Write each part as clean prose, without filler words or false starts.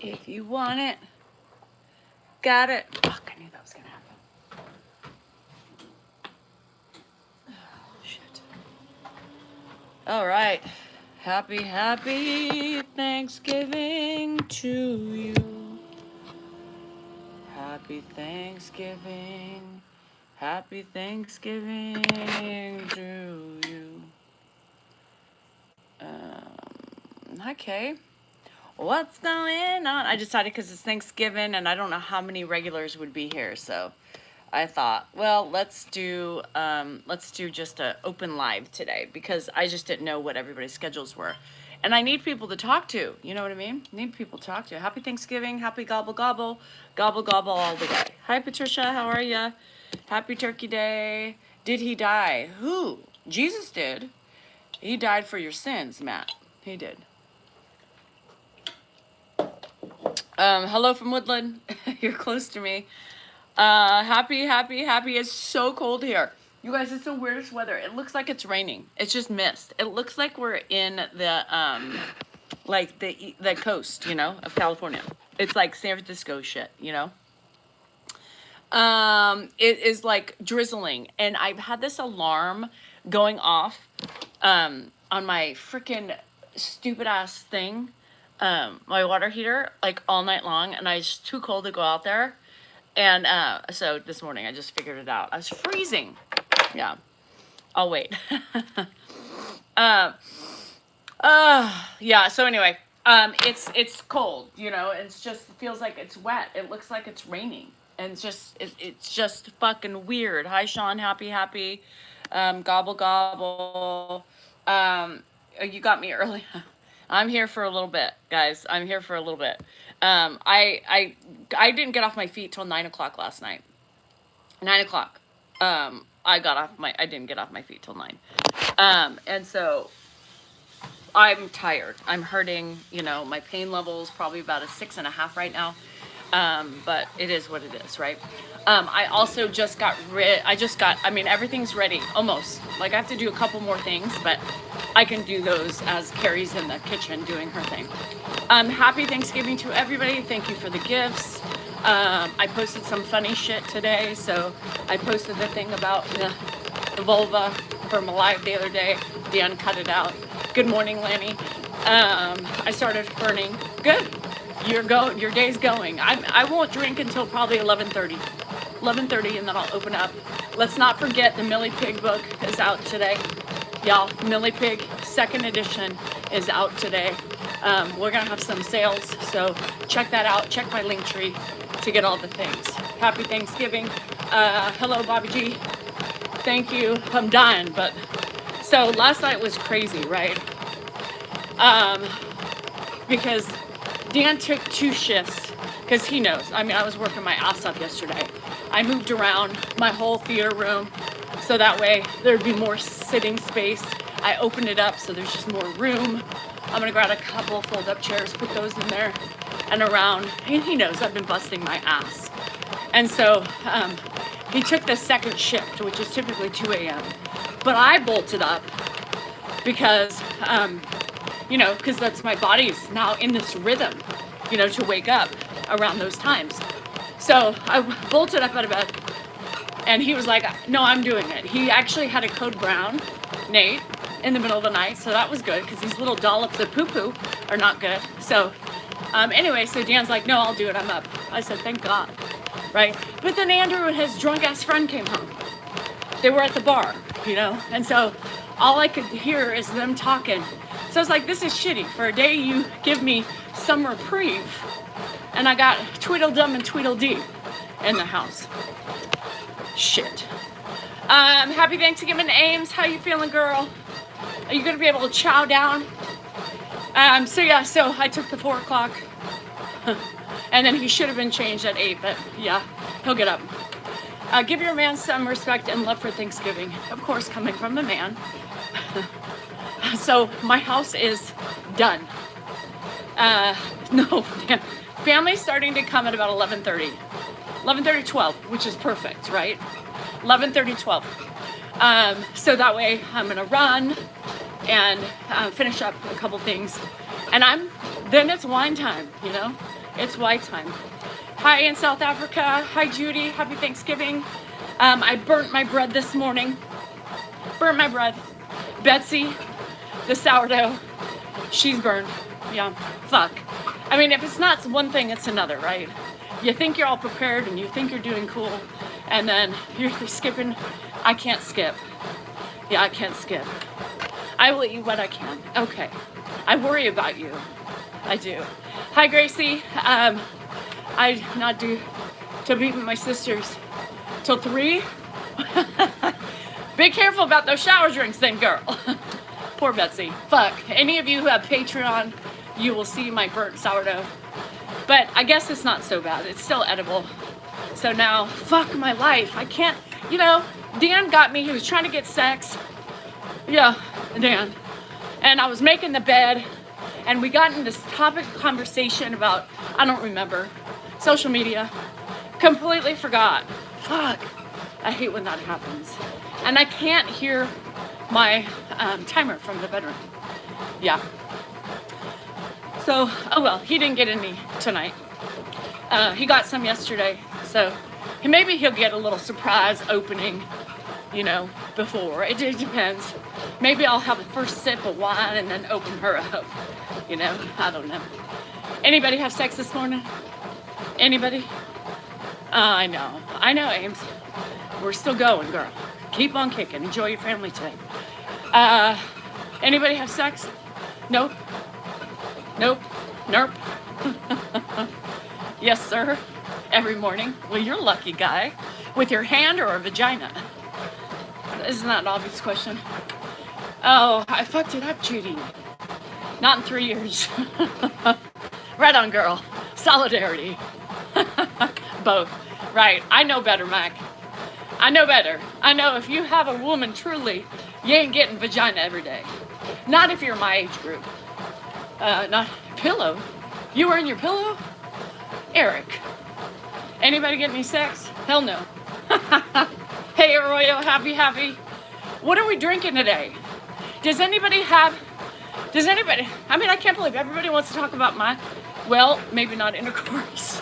If you want it, got it. Fuck, I knew that was gonna happen. Oh, shit. All right. Happy Thanksgiving to you. Happy Thanksgiving. Happy Thanksgiving to you. Okay. What's going on? I decided because it's Thanksgiving and I don't know how many regulars would be here, so I thought, well, let's do just a open live today because I just didn't know what everybody's schedules were. And I need people to talk to. You know what I mean? Need people to talk to. Happy Thanksgiving. Happy gobble gobble. Gobble gobble all the way. Hi Patricia, how are ya? Happy Turkey Day. Did he die? Who? Jesus did. He died for your sins, Matt. He did. Hello from Woodland. You're close to me. Happy. It's so cold here. You guys, it's the weirdest weather. It looks like it's raining. It's just mist. It looks like we're in the like the coast, you know, of California. It's like San Francisco shit, you know. It is like drizzling, and I've had this alarm going off on my freaking stupid ass thing, my water heater, like all night long, and it's too cold to go out there. And so this morning I just figured it out. I was freezing. Yeah. I'll wait. Yeah, so anyway, it's cold, you know, it's just feels like it's wet. It looks like it's raining. And it's just fucking weird. Hi Sean, happy. Gobble gobble. You got me early. I'm here for a little bit, guys. I'm here for a little bit. I didn't get off my feet till 9 o'clock last night. 9 o'clock. I didn't get off my feet till 9. And so I'm tired. I'm hurting. You know, my pain level is probably about a 6.5 right now. But it is what it is, right? I also just I mean, everything's ready, almost. Like, I have to do a couple more things, but I can do those as Carrie's in the kitchen doing her thing. Happy Thanksgiving to everybody. Thank you for the gifts. I posted some funny shit today, so I posted the thing about the vulva from my live the other day. Dan cut it out. Good morning, Lanny. I started burning. Good. Your day's going. I won't drink until probably 11:30. 11:30, and then I'll open up. Let's not forget the Millie Pig book is out today. Y'all, Millie Pig, 2nd edition is out today. We're gonna have some sales, so check that out. Check my link tree to get all the things. Happy Thanksgiving. Hello, Bobby G. Thank you. I'm dying, but so last night was crazy, right? Because Dan took 2 shifts because he knows. I mean, I was working my ass off yesterday. I moved around my whole theater room so that way there'd be more sitting space. I opened it up so there's just more room. I'm gonna grab a couple fold-up chairs, put those in there and around. And he knows I've been busting my ass. And so he took the 2nd shift, which is typically 2 a.m. But I bolted up because you know, because that's my body's now in this rhythm, you know, to wake up around those times. So I bolted up out of bed, and he was like, no, I'm doing it. He actually had a code brown, Nate, in the middle of the night, so that was good, because these little dollops of poo-poo are not good. So anyway, so Dan's like, no, I'll do it, I'm up. I said, thank God, right? But then Andrew and his drunk-ass friend came home. They were at the bar, you know, and so all I could hear is them talking. So I was like, this is shitty. For a day you give me some reprieve. And I got Tweedledum and Tweedledee in the house. Shit. Happy Thanksgiving, Ames. How you feeling, girl? Are you gonna be able to chow down? So yeah, so I took the 4 o'clock. And then he should have been changed at 8, but yeah, he'll get up. Give your man some respect and love for Thanksgiving. Of course, coming from a man. So my house is done. No, family's starting to come at about 11:30. 11:30, 12, which is perfect, right? 11:30, 12. So that way I'm gonna run and finish up a couple things. And then it's wine time, you know? It's white time. Hi in South Africa. Hi Judy. Happy Thanksgiving. I burnt my bread this morning. Burnt my bread. Betsy, the sourdough, she's burned. Yeah, fuck. I mean, if it's not one thing, it's another, right? You think you're all prepared and you think you're doing cool, and then you're skipping. I can't skip. Yeah, I can't skip. I will eat what I can. Okay. I worry about you. I do. Hi, Gracie. I not do to be with my sisters till 3. Be careful about those shower drinks then, girl. Poor Betsy. Fuck. Any of you who have Patreon, you will see my burnt sourdough. But I guess it's not so bad. It's still edible. So now, fuck my life. I can't, you know, Dan got me. He was trying to get sex. Yeah, Dan. And I was making the bed. And we got into this topic of conversation about, I don't remember, social media. Completely forgot. Fuck. I hate when that happens. And I can't hear my timer from the bedroom. Yeah. So, oh well, he didn't get any tonight. He got some yesterday. So maybe he'll get a little surprise opening, you know, before. It depends. Maybe I'll have the first sip of wine and then open her up. You know, I don't know. Anybody have sex this morning? Anybody? I know, Ames. We're still going, girl. Keep on kicking. Enjoy your family time. Anybody have sex? Nope. Nope. Nerp. Yes, sir. Every morning. Well, you're a lucky guy. With your hand or a vagina? Isn't that an obvious question? Oh, I fucked it up, Judy. Not in 3 years. Right on, girl. Solidarity. Both. Right. I know better, Mac. I know better. I know if you have a woman truly, you ain't getting vagina every day. Not if you're my age group. Not pillow. You were in your pillow? Eric. Anybody get any sex? Hell no. Hey, Arroyo, happy. What are we drinking today? Does anybody, I mean, I can't believe everybody wants to talk about well, maybe not intercourse.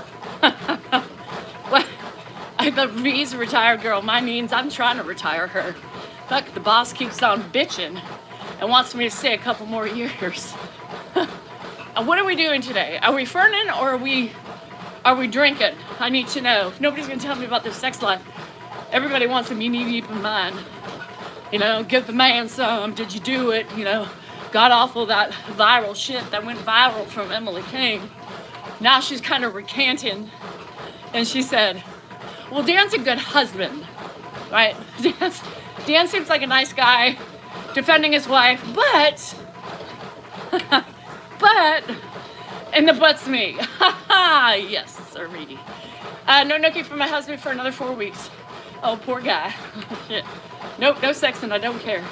Well, the V's a retired girl. Mine means I'm trying to retire her. Fuck, the boss keeps on bitching and wants me to stay a couple more years. What are we doing today? Are we ferning or are we drinking? I need to know. If nobody's gonna tell me about their sex life, everybody wants to be knee deep in mine. You know, give the man some. Did you do it? You know, got off all that viral shit that went viral from Emily King. Now she's kind of recanting, and she said, well, Dan's a good husband, right? Dan seems like a nice guy defending his wife, but, and the but's me. Yes, sir, Reedy. No nookie for my husband for another 4 weeks. Oh, poor guy. Shit. Nope, no sexing, I don't care.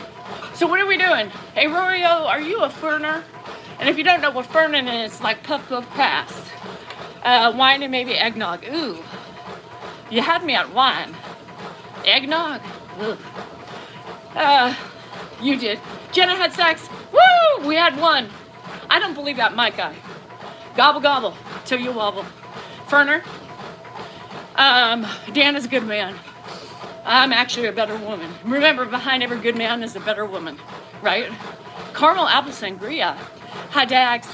So what are we doing? Hey, Rorio, are you a ferner? And if you don't know what ferning is, like puff, puff, pass. Wine and maybe eggnog. Ooh. You had me at wine. Eggnog? Ugh. You did. Jenna had sex. Woo! We had one. I don't believe that Mike guy. Gobble, gobble, till you wobble. Ferner? Dan is a good man. I'm actually a better woman. Remember, behind every good man is a better woman, right? Caramel apple sangria. Hi, Dags.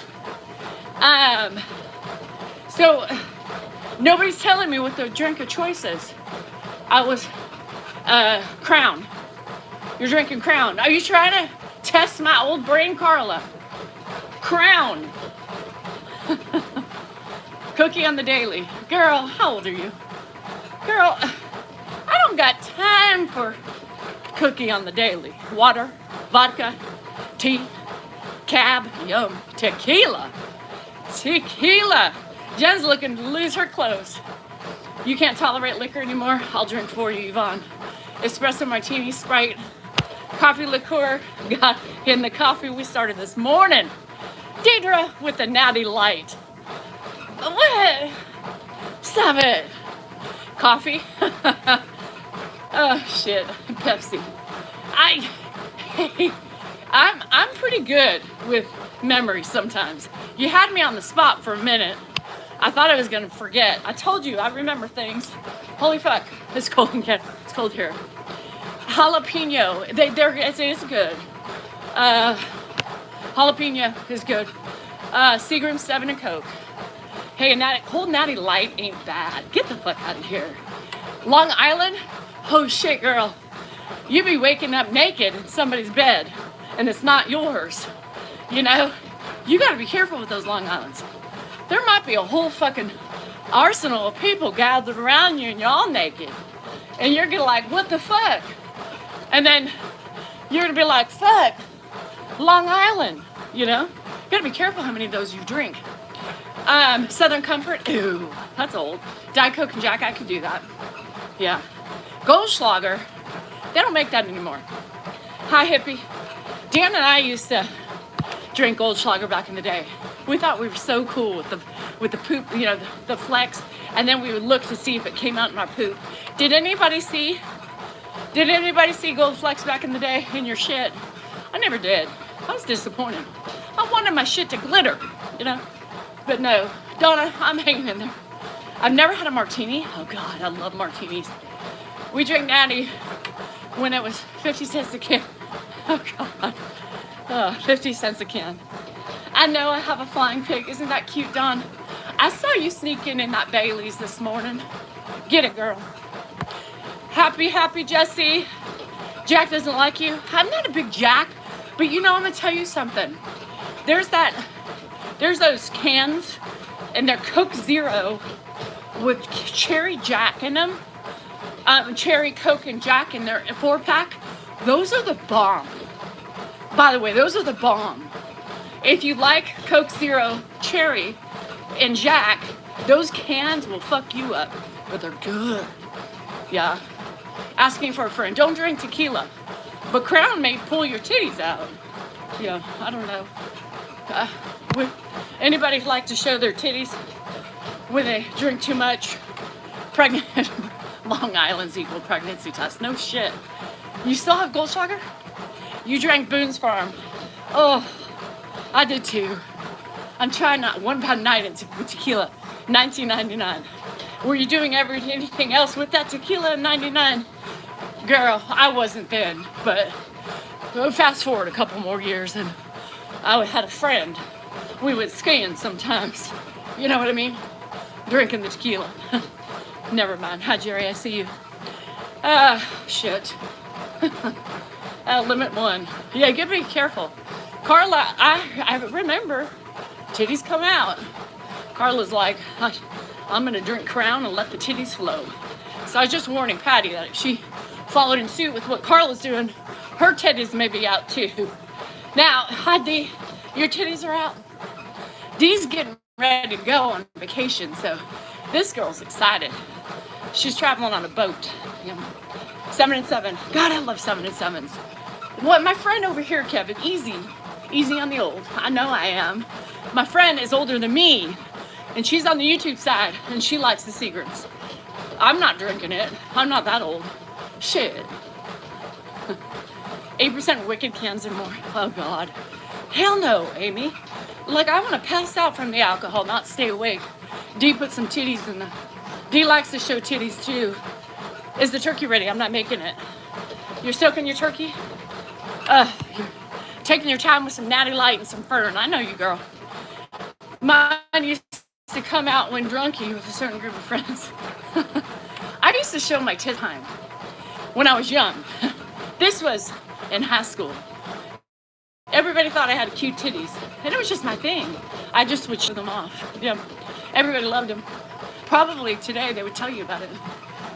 So, nobody's telling me what the drink of choice is. I was, Crown. You're drinking Crown. Are you trying to test my old brain, Carla? Crown. Cookie on the daily. Girl, how old are you? Girl, I don't got time for cookie on the daily. Water, vodka, tea, cab, yum, tequila. Tequila. Jen's looking to lose her clothes. You can't tolerate liquor anymore? I'll drink for you, Yvonne. Espresso martini, Sprite, coffee liqueur. Got in the coffee we started this morning. Deidre with the natty light. What? Stop it. Coffee. Oh shit. Pepsi. I'm pretty good with memory sometimes. You had me on the spot for a minute. I thought I was gonna forget. I told you, I remember things. Holy fuck, it's cold again. It's cold here. Jalapeno, it's good. Uh, jalapeno is good. Seagram 7 and Coke. Hey, cold natty light ain't bad. Get the fuck out of here. Long Island, oh shit, girl. You be waking up naked in somebody's bed, and it's not yours. You know, you gotta be careful with those Long Islands. There might be a whole fucking arsenal of people gathered around you, and you're all naked, and you're gonna like, what the fuck? And then you're gonna be like, fuck, Long Island. You know, you gotta be careful how many of those you drink. Southern Comfort, ooh, that's old. Diet Coke and Jack, I could do that. Yeah. Goldschlager, they don't make that anymore. Hi, hippie. Dan and I used to drink Goldschlager back in the day. We thought we were so cool with the poop, you know, the flex, and then we would look to see if it came out in our poop. Did anybody see Gold Flex back in the day in your shit? I never did. I was disappointed. I wanted my shit to glitter, you know? But no, Donna, I'm hanging in there. I've never had a martini. Oh God, I love martinis. We drank Natty when it was 50 cents a can. Oh God, 50 cents a can. I know I have a flying pig. Isn't that cute, Don? I saw you sneaking in that Bailey's this morning. Get it, girl. Happy, Jesse. Jack doesn't like you. I'm not a big Jack, but you know, I'm gonna tell you something. There's those cans, and they're Coke Zero with cherry Jack in them. Cherry Coke and Jack in their 4-pack. Those are the bomb. By the way, those are the bomb. If you like Coke Zero Cherry and Jack, those cans will fuck you up, but they're good. Yeah. Asking for a friend. Don't drink tequila, but Crown may pull your titties out. Yeah, I don't know. Would anybody like to show their titties when they drink too much? Pregnant. Long Island's equal pregnancy test. No shit. You still have Goldschlager? You drank Boone's Farm. Oh, I did too. I'm trying not £1 a night in tequila. $19.99. Were you doing anything else with that tequila in '99? Girl, I wasn't then, but fast forward a couple more years and I had a friend. We went skiing sometimes. You know what I mean? Drinking the tequila. Never mind. Hi, Jerry, I see you. Shit. Limit 1. Yeah, you gotta be careful. Carla, I remember titties come out. Carla's like, I'm gonna drink Crown and let the titties flow. So I was just warning Patty that if she followed in suit with what Carla's doing, her titties may be out too. Now, hi Dee, your titties are out. Dee's getting ready to go on vacation, so this girl's excited. She's traveling on a boat. 7 and 7. God, I love 7 and 7s. What, my friend over here, Kevin, easy on the old. I know I am. My friend is older than me, and she's on the YouTube side, and she likes the Seagrams. I'm not drinking it. I'm not that old. Shit. 8% Wicked cans or more. Oh, God. Hell no, Amy. Like, I want to pass out from the alcohol, not stay awake. Dee put some titties in the... Dee likes to show titties, too. Is the turkey ready? I'm not making it. You're soaking your turkey? You're taking your time with some Natty Light and some Fern. I know you, girl. Mine used to come out when drunky with a certain group of friends. I used to show my tit time when I was young. This was in high school. Everybody thought I had cute titties, and it was just my thing. I just would show them off. Yeah, everybody loved them. Probably today they would tell you about it.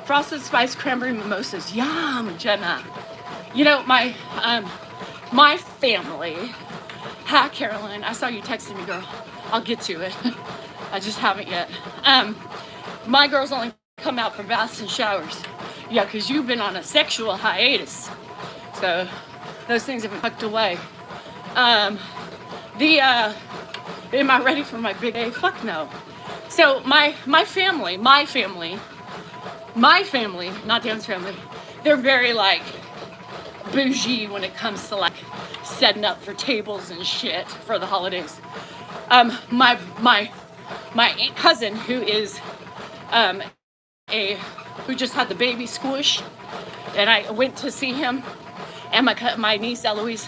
Frosted Spice Cranberry Mimosas. Yum, Jenna. You know, my family. Hi, Caroline. I saw you texting me, girl. I'll get to it. I just haven't yet. My girls only come out for baths and showers. Yeah, because you've been on a sexual hiatus. So those things have been tucked away. Am I ready for my big A? Fuck no. So my family, not Dan's family, they're very like bougie when it comes to like setting up for tables and shit for the holidays. My my cousin who is who just had the baby Squish, and I went to see him, and my niece Eloise,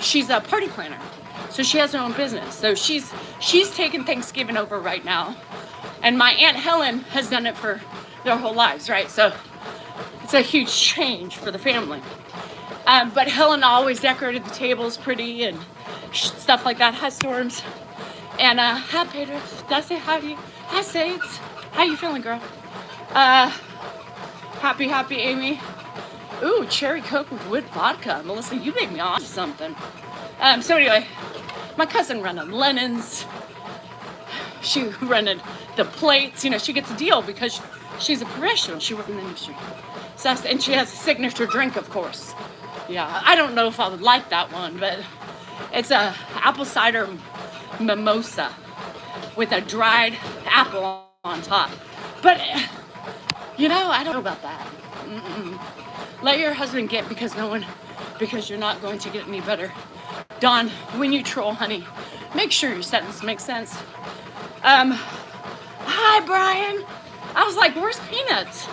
she's a party planner, so she has her own business. So she's taking Thanksgiving over right now, and my Aunt Helen has done it for their whole lives, right? So it's a huge change for the family. But Helen always decorated the tables pretty and stuff like that. Hi, Storms. And hi, Peter. Did I say hi to you? Hi, Sades. How you feeling, girl? Happy, Amy. Ooh, cherry Coke with wood vodka. Melissa, you made me on to something. So anyway, my cousin rented linens. She rented the plates. You know, she gets a deal because she's a professional. She works in the industry. So, and she has a signature drink, of course. Yeah, I don't know if I would like that one, but it's a apple cider mimosa with a dried apple on top. But, you know, I don't know about that. Let your husband get because you're not going to get any better. Dawn, when you troll, honey, make sure your sentence makes sense. Hi, Brian. I was like, where's Peanuts?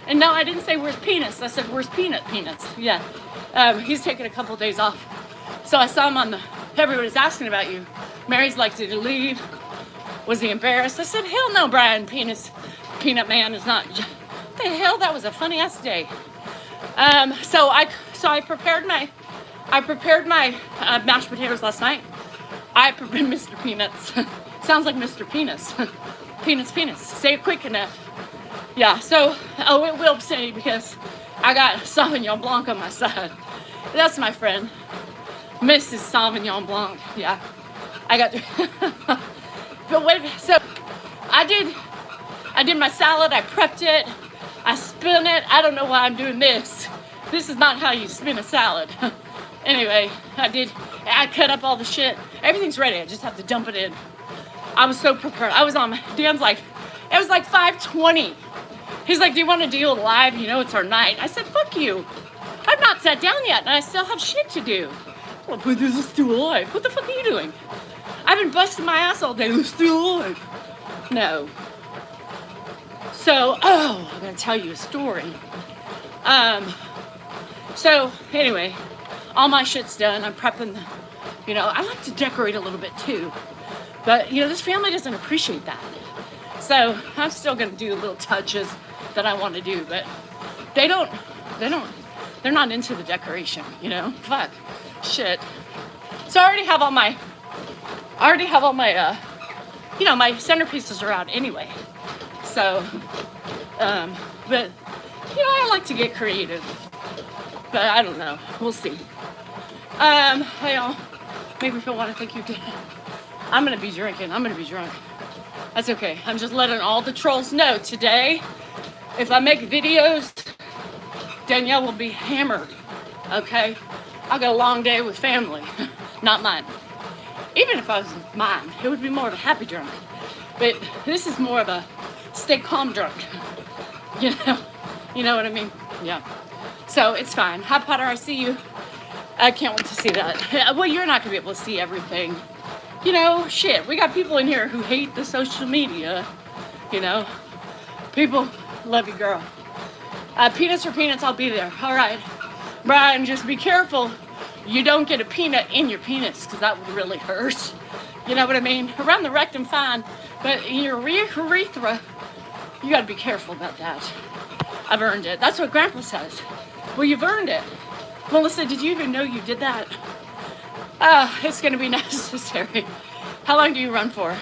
And no, I didn't say where's Penis. I said, where's Peanuts? Yeah. He's taking a couple of days off. So I saw him everybody's asking about you. Mary's like, did he leave? Was he embarrassed? I said, hell no, Brian. Peanut Man is not. What the hell? That was a funny ass day. So I prepared my mashed potatoes last night. I prepared Mr. Peanuts. Sounds like Mr. Penis. Penis. Say it quick enough. Yeah, so, it will say because I got Sauvignon Blanc on my side. That's my friend, Mrs. Sauvignon Blanc. Yeah, I got, but wait, so I did my salad, I prepped it, I spun it. I don't know why I'm doing this. This is not how you spin a salad. Anyway, I cut up all the shit. Everything's ready, I just have to dump it in. I was so prepared. Dan's like, it was like 5:20. He's like, do you want to deal live? You know, it's our night. I said, fuck you. I've not sat down yet, and I still have shit to do. Well, but this is still alive. What the fuck are you doing? I've been busting my ass all day. We're still alive. No. So, I'm going to tell you a story. So, anyway, all my shit's done. I'm prepping, I like to decorate a little bit, too. But, this family doesn't appreciate that. So, I'm still going to do little touches that I want to do, but they're not into the decoration, fuck, shit. So I already have all my, my centerpieces are out anyway. So, but, I like to get creative, but I don't know, we'll see. Maybe if you want to think you can, I'm going to be drinking, That's okay, I'm just letting all the trolls know today. If I make videos, Danielle will be hammered, okay? I got a long day with family, not mine. Even if I was mine, it would be more of a happy drunk. But this is more of a stay calm drunk. You know what I mean? Yeah. So it's fine. Hi Potter, I see you. I can't wait to see that. Well, you're not gonna be able to see everything. Shit, we got people in here who hate the social media, People, love you, girl. Peanuts or peanuts, I'll be there. All right. Brian, just be careful. You don't get a peanut in your penis, because that would really hurt. You know what I mean? Around the rectum, fine. But in your urethra, you got to be careful about that. I've earned it. That's what Grandpa says. Well, you've earned it. Melissa, did you even know you did that? It's going to be necessary. How long do you run for?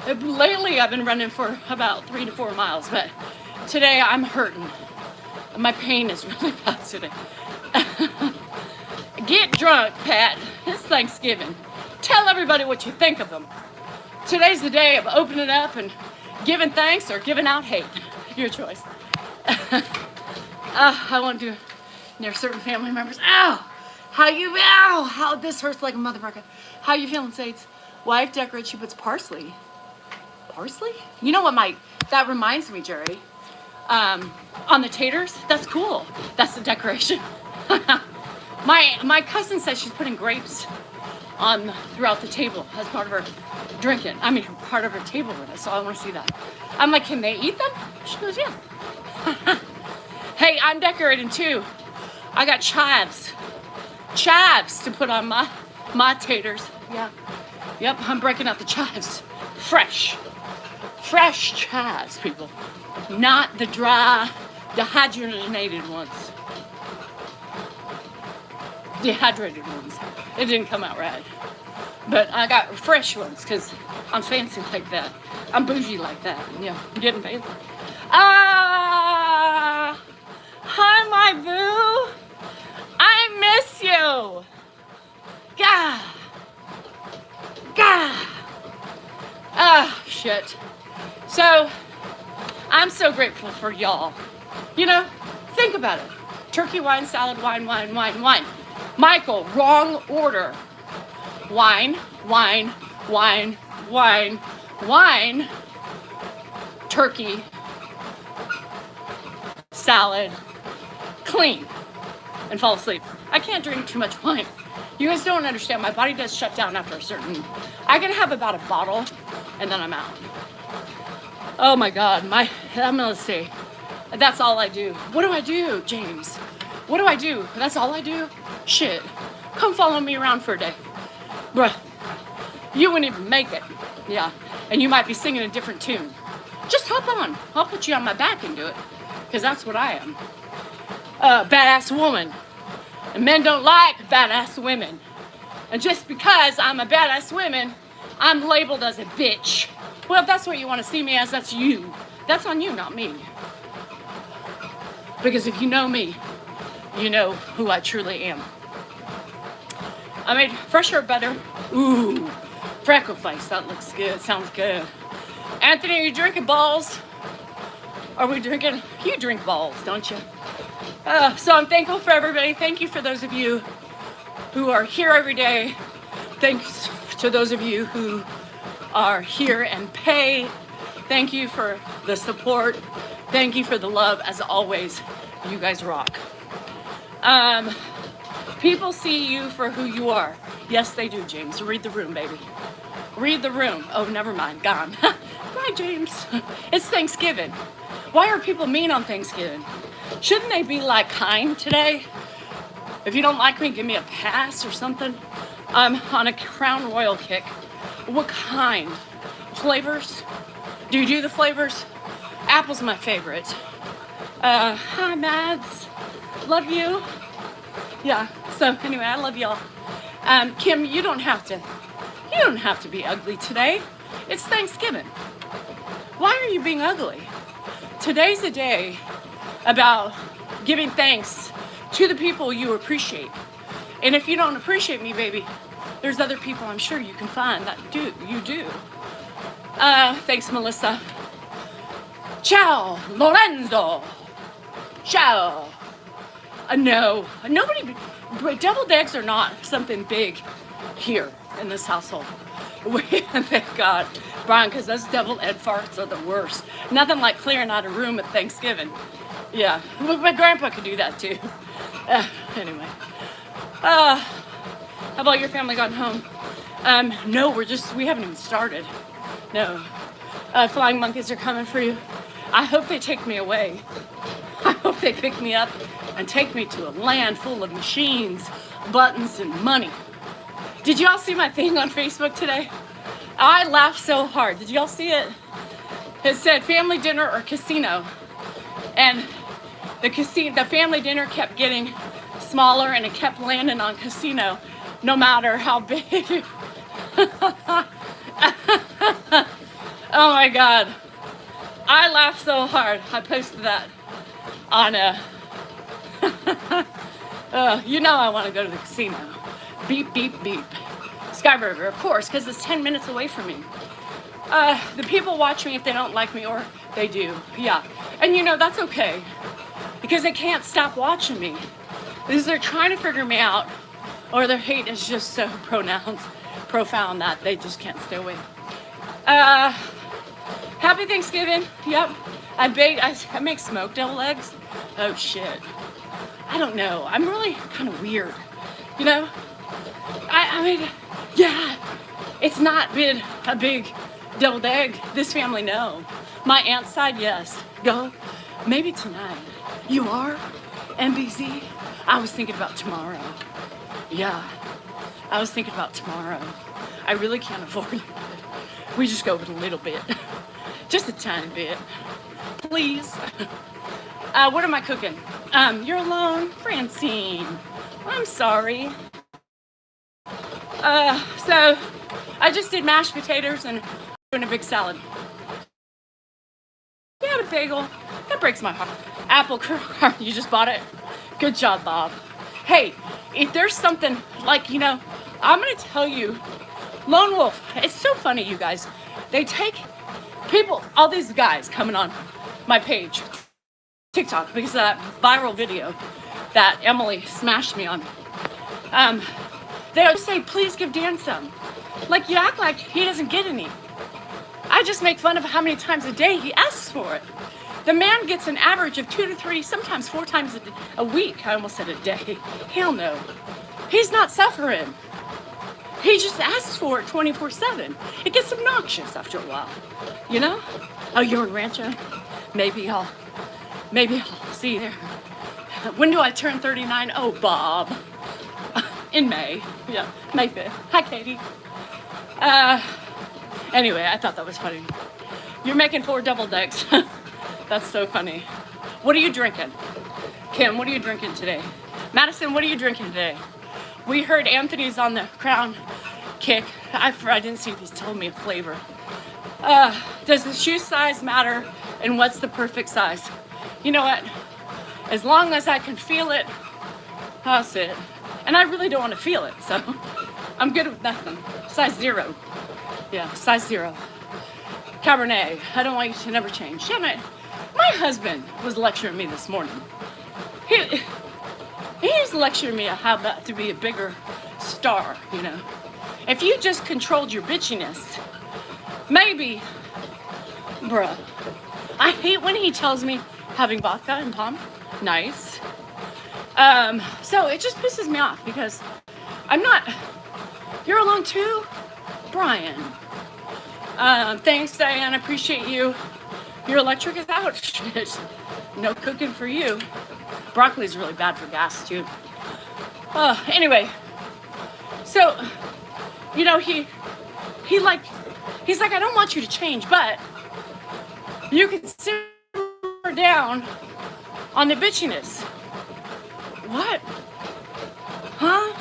Lately, I've been running for about 3 to 4 miles, but today I'm hurting. My pain is really bad today. Get drunk, Pat. It's Thanksgiving. Tell everybody what you think of them. Today's the day of opening up and giving thanks or giving out hate. Your choice. I want to do near certain family members. Ow! How this hurts like a motherfucker. How you feeling, Sades? Wife decorates, she puts parsley. Parsley? You know what that reminds me, Jerry. On the taters, that's cool. That's the decoration. My cousin says she's putting grapes on throughout the table as part of her drinking. I mean, part of her table with us. So I want to see that. I'm like, can they eat them? She goes, yeah. Hey, I'm decorating too. I got chives to put on my taters. Yeah. Yep, I'm breaking out the chives. Fresh chives, people. Not the dry, dehydrated ones. Dehydrated ones. It didn't come out right. But I got fresh ones because I'm fancy like that. I'm bougie like that. Yeah, I'm getting fancy. Ah, hi, my boo. I miss you. Gah. Ah, shit. So, I'm so grateful for y'all. You know, think about it. Turkey, wine, salad, wine. Michael, wrong order. Wine, turkey, salad, clean, and fall asleep. I can't drink too much wine. You guys don't understand. My body does shut down after a certain. I can have about a bottle, and then I'm out. Oh my God, I'm gonna say, that's all I do. What do I do, James? What do I do? That's all I do? Shit. Come follow me around for a day. Bruh, you wouldn't even make it. Yeah, and you might be singing a different tune. Just hop on. I'll put you on my back and do it, because that's what I am. Badass woman. And men don't like badass women. And just because I'm a badass woman, I'm labeled as a bitch. Well, if that's what you want to see me as, that's you. That's on you, not me. Because if you know me, you know who I truly am. I made fresher butter. Ooh, freckle face. That looks good. Sounds good. Anthony, are you drinking balls? Are we drinking? You drink balls, don't you? So I'm thankful for everybody. Thank you for those of you who are here every day. Thanks to those of you who are here and pay. Thank you for the support. Thank you for the love. As always, you guys rock. People see you for who you are. Yes, they do, James. Read the room, baby. Read the room. Oh, never mind. Gone. Bye, James. It's Thanksgiving. Why are people mean on Thanksgiving? Shouldn't they be like kind today? If you don't like me, give me a pass or something. I'm on a Crown Royal kick. What kind? Flavors? Do you do the flavors? Apple's my favorite. Hi, Mads. Love you. Yeah, so anyway, I love y'all. Kim, you don't have to be ugly today. It's Thanksgiving. Why are you being ugly? Today's a day about giving thanks to the people you appreciate. And if you don't appreciate me, baby, there's other people I'm sure you can find that do. Thanks, Melissa. Ciao, Lorenzo. Ciao. No, nobody, deviled eggs are not something big here in this household. Thank God, Brian, because those deviled egg farts are the worst. Nothing like clearing out a room at Thanksgiving. Yeah, my grandpa could do that too. Anyway, how about your family gotten home? No, we haven't even started. No, flying monkeys are coming for you. I hope they take me away. I hope they pick me up and take me to a land full of machines, buttons, and money. Did y'all see my thing on Facebook today? I laughed so hard. Did y'all see it? It said family dinner or casino. And the family dinner kept getting smaller and it kept landing on casino no matter how big. Oh my God. I laughed so hard. I posted that on you know I want to go to the casino. Beep, beep, beep. Sky Burger, of course, because it's 10 minutes away from me. The people watch me if they don't like me, or they do, yeah. And you know, that's okay, because they can't stop watching me. Because they're trying to figure me out, or their hate is just so profound that they just can't stay away. Happy Thanksgiving, yep. I make smoked devil eggs. Oh shit. I don't know, I'm really kind of weird, you know? I mean, Yeah, it's not been a big deviled egg. This family, no. My aunt's side, yes. Go. Maybe tonight. You are? MBZ? I was thinking about tomorrow. Yeah, I was thinking about tomorrow. I really can't afford it. We just go with a little bit. Just a tiny bit. Please. What am I cooking? You're alone? Francine. I'm sorry. So I just did mashed potatoes and doing a big salad. Yeah, a bagel. That breaks my heart. Apple curd. You just bought it? Good job, Bob. Hey, if there's something like, I'm going to tell you, Lone Wolf, it's so funny, you guys. They take people, all these guys coming on my page, TikTok, because of that viral video that Emily smashed me on. They always say, please give Dan some. Like, you act like he doesn't get any. I just make fun of how many times a day he asks for it. The man gets an average of 2 to 3, sometimes 4 times a week. I almost said a day. Hell no. He's not suffering. He just asks for it 24/7. It gets obnoxious after a while, Oh, you're in Rancho? Maybe I'll see you there. When do I turn 39? Oh, Bob. In May. Yeah, May 5th. Hi, Katie. Anyway, I thought that was funny. You're making 4 double decks. That's so funny. What are you drinking? Kim, what are you drinking today? Madison, what are you drinking today? We heard Anthony's on the Crown kick. I didn't see if he's told me a flavor. Does the shoe size matter? And what's the perfect size? You know what? As long as I can feel it, I'll sit. And I really don't want to feel it, so I'm good with nothing. Size 0. Yeah, size 0. Cabernet. I don't want you to never change. Damn it. My husband was lecturing me this morning. He was lecturing me on how to be a bigger star, If you just controlled your bitchiness, maybe, bruh. I hate when he tells me having vodka and Palm. Nice. So it just pisses me off because I'm not, you're alone too? Brian. Thanks, Diane, I appreciate you. Your electric is out. Shit. No cooking for you. Broccoli is really bad for gas too. Anyway, so, he's like, I don't want you to change, but you can simmer down on the bitchiness. What? Huh?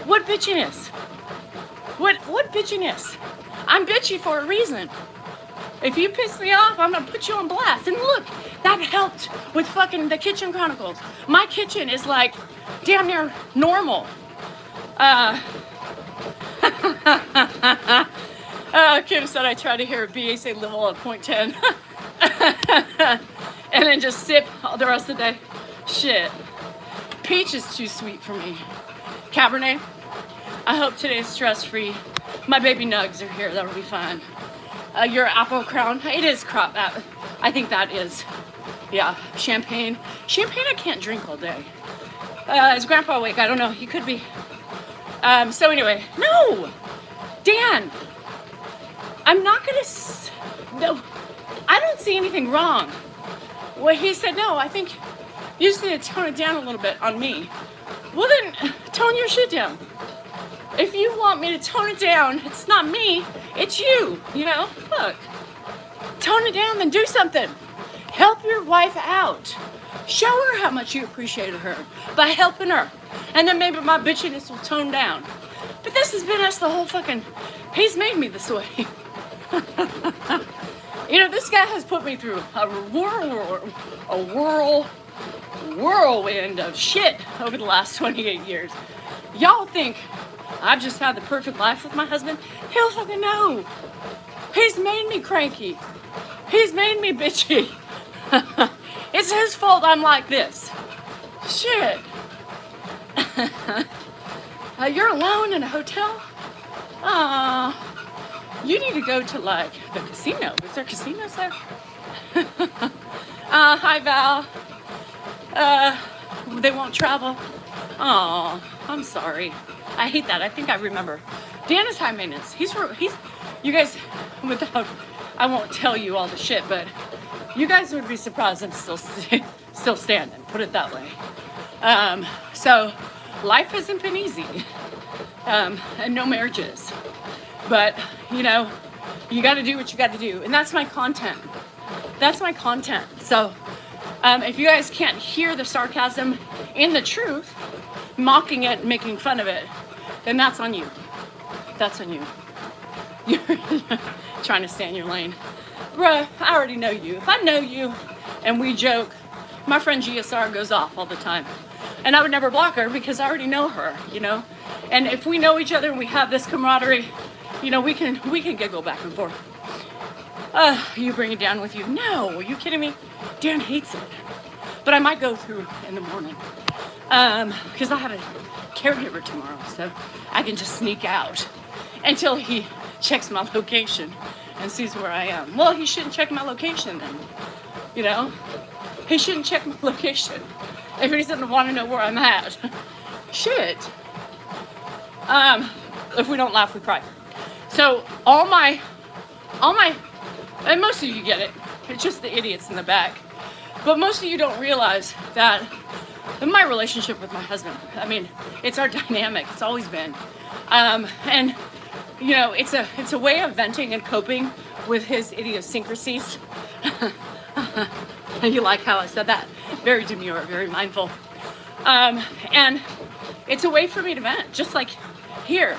What bitchiness? What bitchiness? I'm bitchy for a reason. If you piss me off, I'm gonna put you on blast. And look, that helped with fucking the Kitchen Chronicles. My kitchen is like damn near normal. Kim said I tried to hear a BA say level at 0.10. And then just sip all the rest of the day. Shit. Peach is too sweet for me. Cabernet. I hope today's stress-free. My baby nugs are here. That'll be fine. Your apple crown. It is crop. I think that is. Yeah. Champagne. Champagne I can't drink all day. Is Grandpa awake? I don't know. He could be. So anyway. No! Dan! I'm not gonna... No. I don't see anything wrong. Well, he said, no, I think you just need to tone it down a little bit on me. Well, then, tone your shit down. If you want me to tone it down, it's not me, it's you, Look. Tone it down, then do something. Help your wife out. Show her how much you appreciated her by helping her. And then maybe my bitchiness will tone down. But this has been us the whole fucking... He's made me this way. This guy has put me through a whirlwind of shit over the last 28 years. Y'all think I've just had the perfect life with my husband? Hell fucking no. He's made me cranky. He's made me bitchy. It's his fault I'm like this. Shit. You're alone in a hotel? You need to go to like the casino. Is there casinos there? Hi Val. They won't travel. Oh, I'm sorry. I hate that. I think I remember Dan is high maintenance. He's, you guys, without, I won't tell you all the shit, but you guys would be surprised I'm still standing, put it that way. So life hasn't been easy, and no marriages, but you know, you got to do what you got to do, and that's my content. That's my content. So if you guys can't hear the sarcasm in the truth, mocking it, making fun of it, then that's on you. That's on you. You're trying to stay in your lane. Bruh, I already know you. If I know you and we joke, my friend GSR goes off all the time. And I would never block her because I already know her, you know? And if we know each other and we have this camaraderie, you know, we can giggle back and forth. You bring it down with you? No, are you kidding me? Dan hates it. But I might go through in the morning. Because I have a caregiver tomorrow, so I can just sneak out until he checks my location and sees where I am. Well, he shouldn't check my location then, you know? He shouldn't check my location if he doesn't want to know where I'm at. Shit. If we don't laugh, we cry. So all my, and most of you get it. It's just the idiots in the back. But most of you don't realize that in my relationship with my husband, I mean, it's our dynamic. It's always been. And you know, it's a way of venting and coping with his idiosyncrasies. You like how I said that? Very demure, very mindful. And it's a way for me to vent, just like here,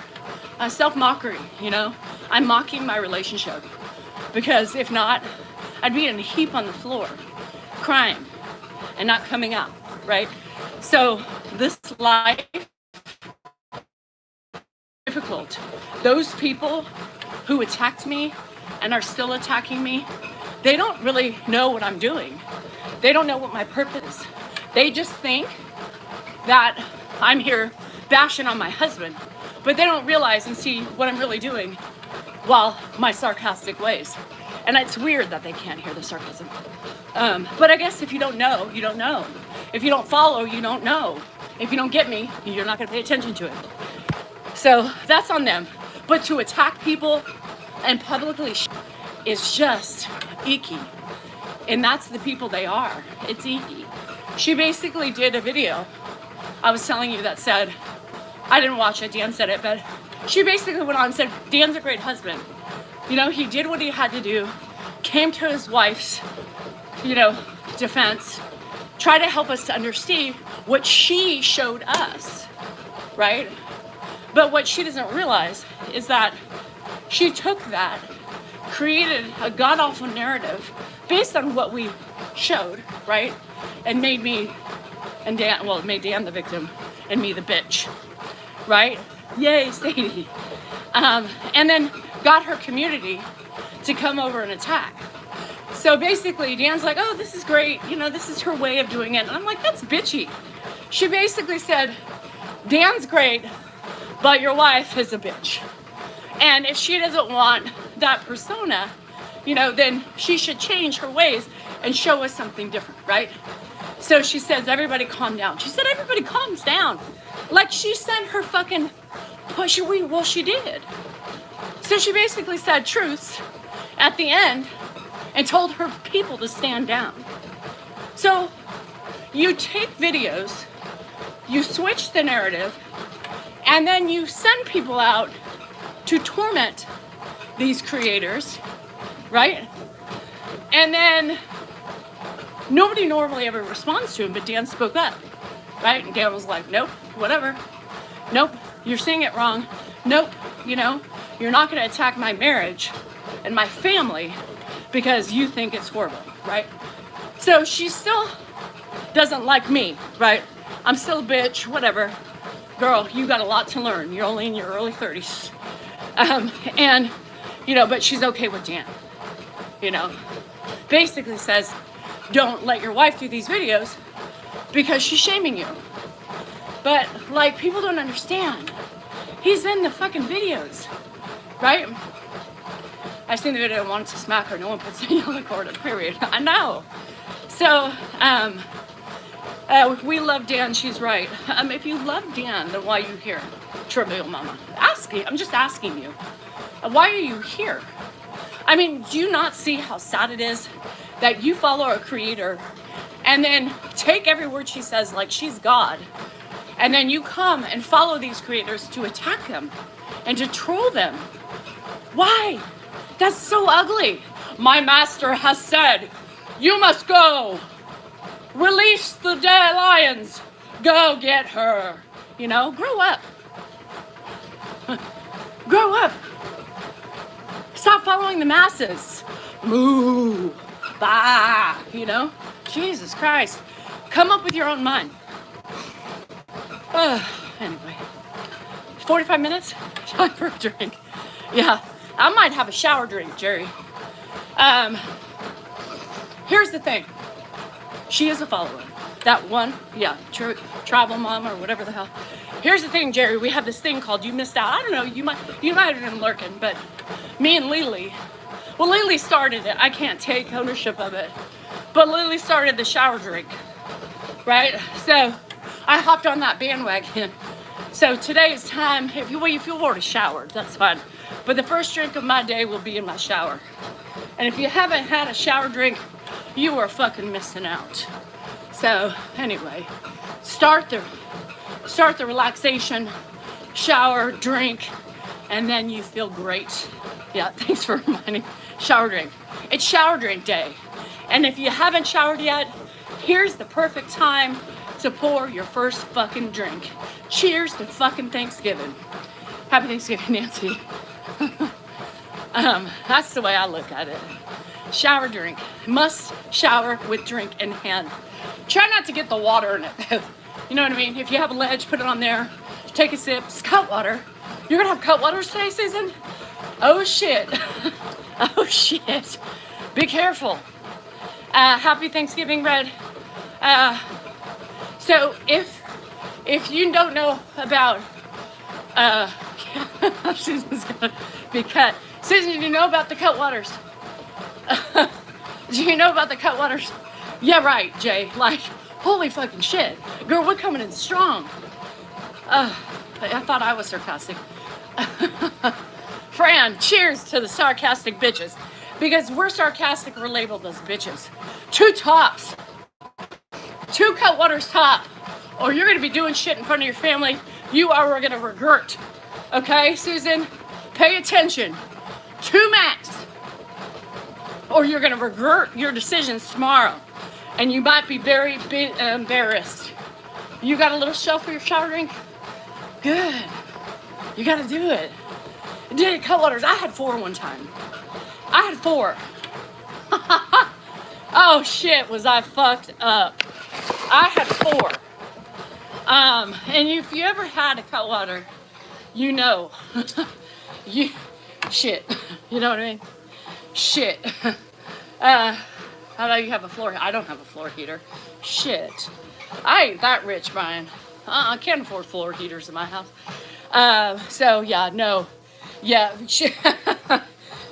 self-mockery, you know? I'm mocking my relationship because if not, I'd be in a heap on the floor, crying and not coming out, right? So this life, difficult. Those people who attacked me and are still attacking me, they don't really know what I'm doing. They don't know what my purpose is. They just think that I'm here bashing on my husband, but they don't realize and see what I'm really doing while my sarcastic ways. And it's weird that they can't hear the sarcasm. But I guess if you don't know, you don't know. If you don't follow, you don't know. If you don't get me, you're not gonna pay attention to it. So that's on them. But to attack people and publicly is just icky. And that's the people they are. It's icky. She basically did a video, I was telling you, that said, I didn't watch it, Dan said it, but she basically went on and said, Dan's a great husband. You know, he did what he had to do, came to his wife's, you know, defense, tried to help us to understand what she showed us, right? But what she doesn't realize is that she took that, created a god-awful narrative based on what we showed, right? And made me and Dan, well, it made Dan the victim and me the bitch, right? Yay, Sadie. And then got her community to come over and attack. So basically, Dan's like, oh, this is great. You know, this is her way of doing it. And I'm like, that's bitchy. She basically said, Dan's great, but your wife is a bitch. And if she doesn't want that persona, you know, then she should change her ways and show us something different, right? So she says, everybody calm down. She said, everybody calms down. Like she said her fucking, well, she did. So she basically said truths at the end and told her people to stand down. So you take videos, you switch the narrative, and then you send people out to torment these creators, right? And then nobody normally ever responds to him, but Dan spoke up, right? And Dan was like, nope, whatever. Nope, you're seeing it wrong. Nope, you know, you're not gonna attack my marriage and my family because you think it's horrible, right? So she still doesn't like me, right? I'm still a bitch, whatever. Girl, you got a lot to learn. You're only in your early 30s. And, you know, but she's okay with Dan, you know. Basically says, don't let your wife do these videos because she's shaming you. But, like, people don't understand. He's in the fucking videos, right? I seen the video and wanted to smack her. No one puts any on the cord, period. I know. So, we love Dan. She's right. If you love Dan, then why are you here? Trivial Mama. Ask I'm just asking you. Why are you here? I mean, do you not see how sad it is that you follow a creator and then take every word she says like she's God, and then you come and follow these creators to attack them and to troll them? Why? That's so ugly. My master has said, you must go. Release the dead lions. Go get her. You know, grow up. Grow up. Stop following the masses. Moo. Bah. You know? Jesus Christ. Come up with your own mind. Anyway. 45 minutes? Time for a drink. Yeah. I might have a shower drink, Jerry. Here's the thing. She is a follower. That one, yeah, travel mom or whatever the hell. Here's the thing, Jerry. We have this thing called You Missed Out. I don't know. You might have been lurking, but me and Lily. Well, Lily started it. I can't take ownership of it, but Lily started the shower drink, right? So I hopped on that bandwagon. So today is time. If you've already showered, that's fine. But the first drink of my day will be in my shower. And if you haven't had a shower drink, you are fucking missing out. So anyway, start the relaxation, shower, drink, and then you feel great. Yeah, thanks for reminding. Shower drink. It's shower drink day. And if you haven't showered yet, here's the perfect time to pour your first fucking drink. Cheers to fucking Thanksgiving. Happy Thanksgiving, Nancy. That's the way I look at it. Shower drink. Must shower with drink in hand. Try not to get the water in it. You know what I mean? If you have a ledge, put it on there. Take a sip. It's cut water. You're gonna have cut water today, Susan? Oh shit. Oh shit. Be careful. Happy Thanksgiving, Red. So if you don't know about Susan's gonna be cut. Susan, do you know about the cut waters? Do you know about the cut waters? Yeah, right, Jay. Like, holy fucking shit. Girl, we're coming in strong. I thought I was sarcastic. Fran, cheers to the sarcastic bitches. Because we're sarcastic, we're labeled as bitches. 2 tops. 2 cut waters top. Or you're going to be doing shit in front of your family you are going to regret. Okay, Susan? Pay attention. 2 max. Or you're going to regret your decisions tomorrow. And you might be very embarrassed. You got a little shelf for your shower drink? Good. You got to do it. Did it cut waters? I had 4 one time. I had 4. Oh shit, was I fucked up. I had 4. And if you ever had a cut water, you know. Shit. You know what I mean? Shit. How about you have a floor? I don't have a floor heater. Shit. I ain't that rich, Brian. I can't afford floor heaters in my house. So yeah, no. Yeah.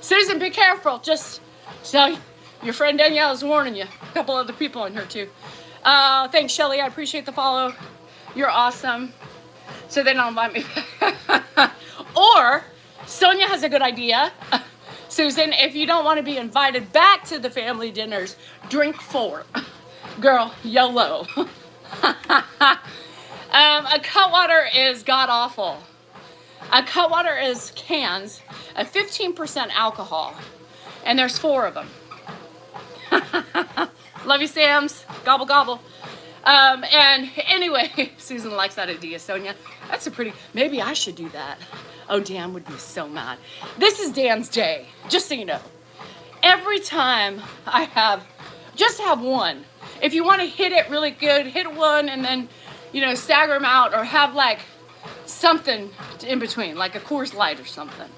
Susan, be careful. Just so your friend Danielle is warning you. A couple other people in here too. Thanks, Shelly. I appreciate the follow. You're awesome. So then I'll invite me back. Or Sonia has a good idea. Susan, if you don't want to be invited back to the family dinners, drink 4. Girl, YOLO. A cut water is god awful. A cut water is cans of 15% alcohol, and there's 4 of them. Love you, Sam's. Gobble, gobble. And anyway, Susan likes that idea, Sonia. That's a pretty, maybe I should do that. Oh, Dan would be so mad. This is Dan's day, just so you know. Every time I have, just have one. If you want to hit it really good, hit one and then, you know, stagger them out, or have like something in between, like a Coors Light or something.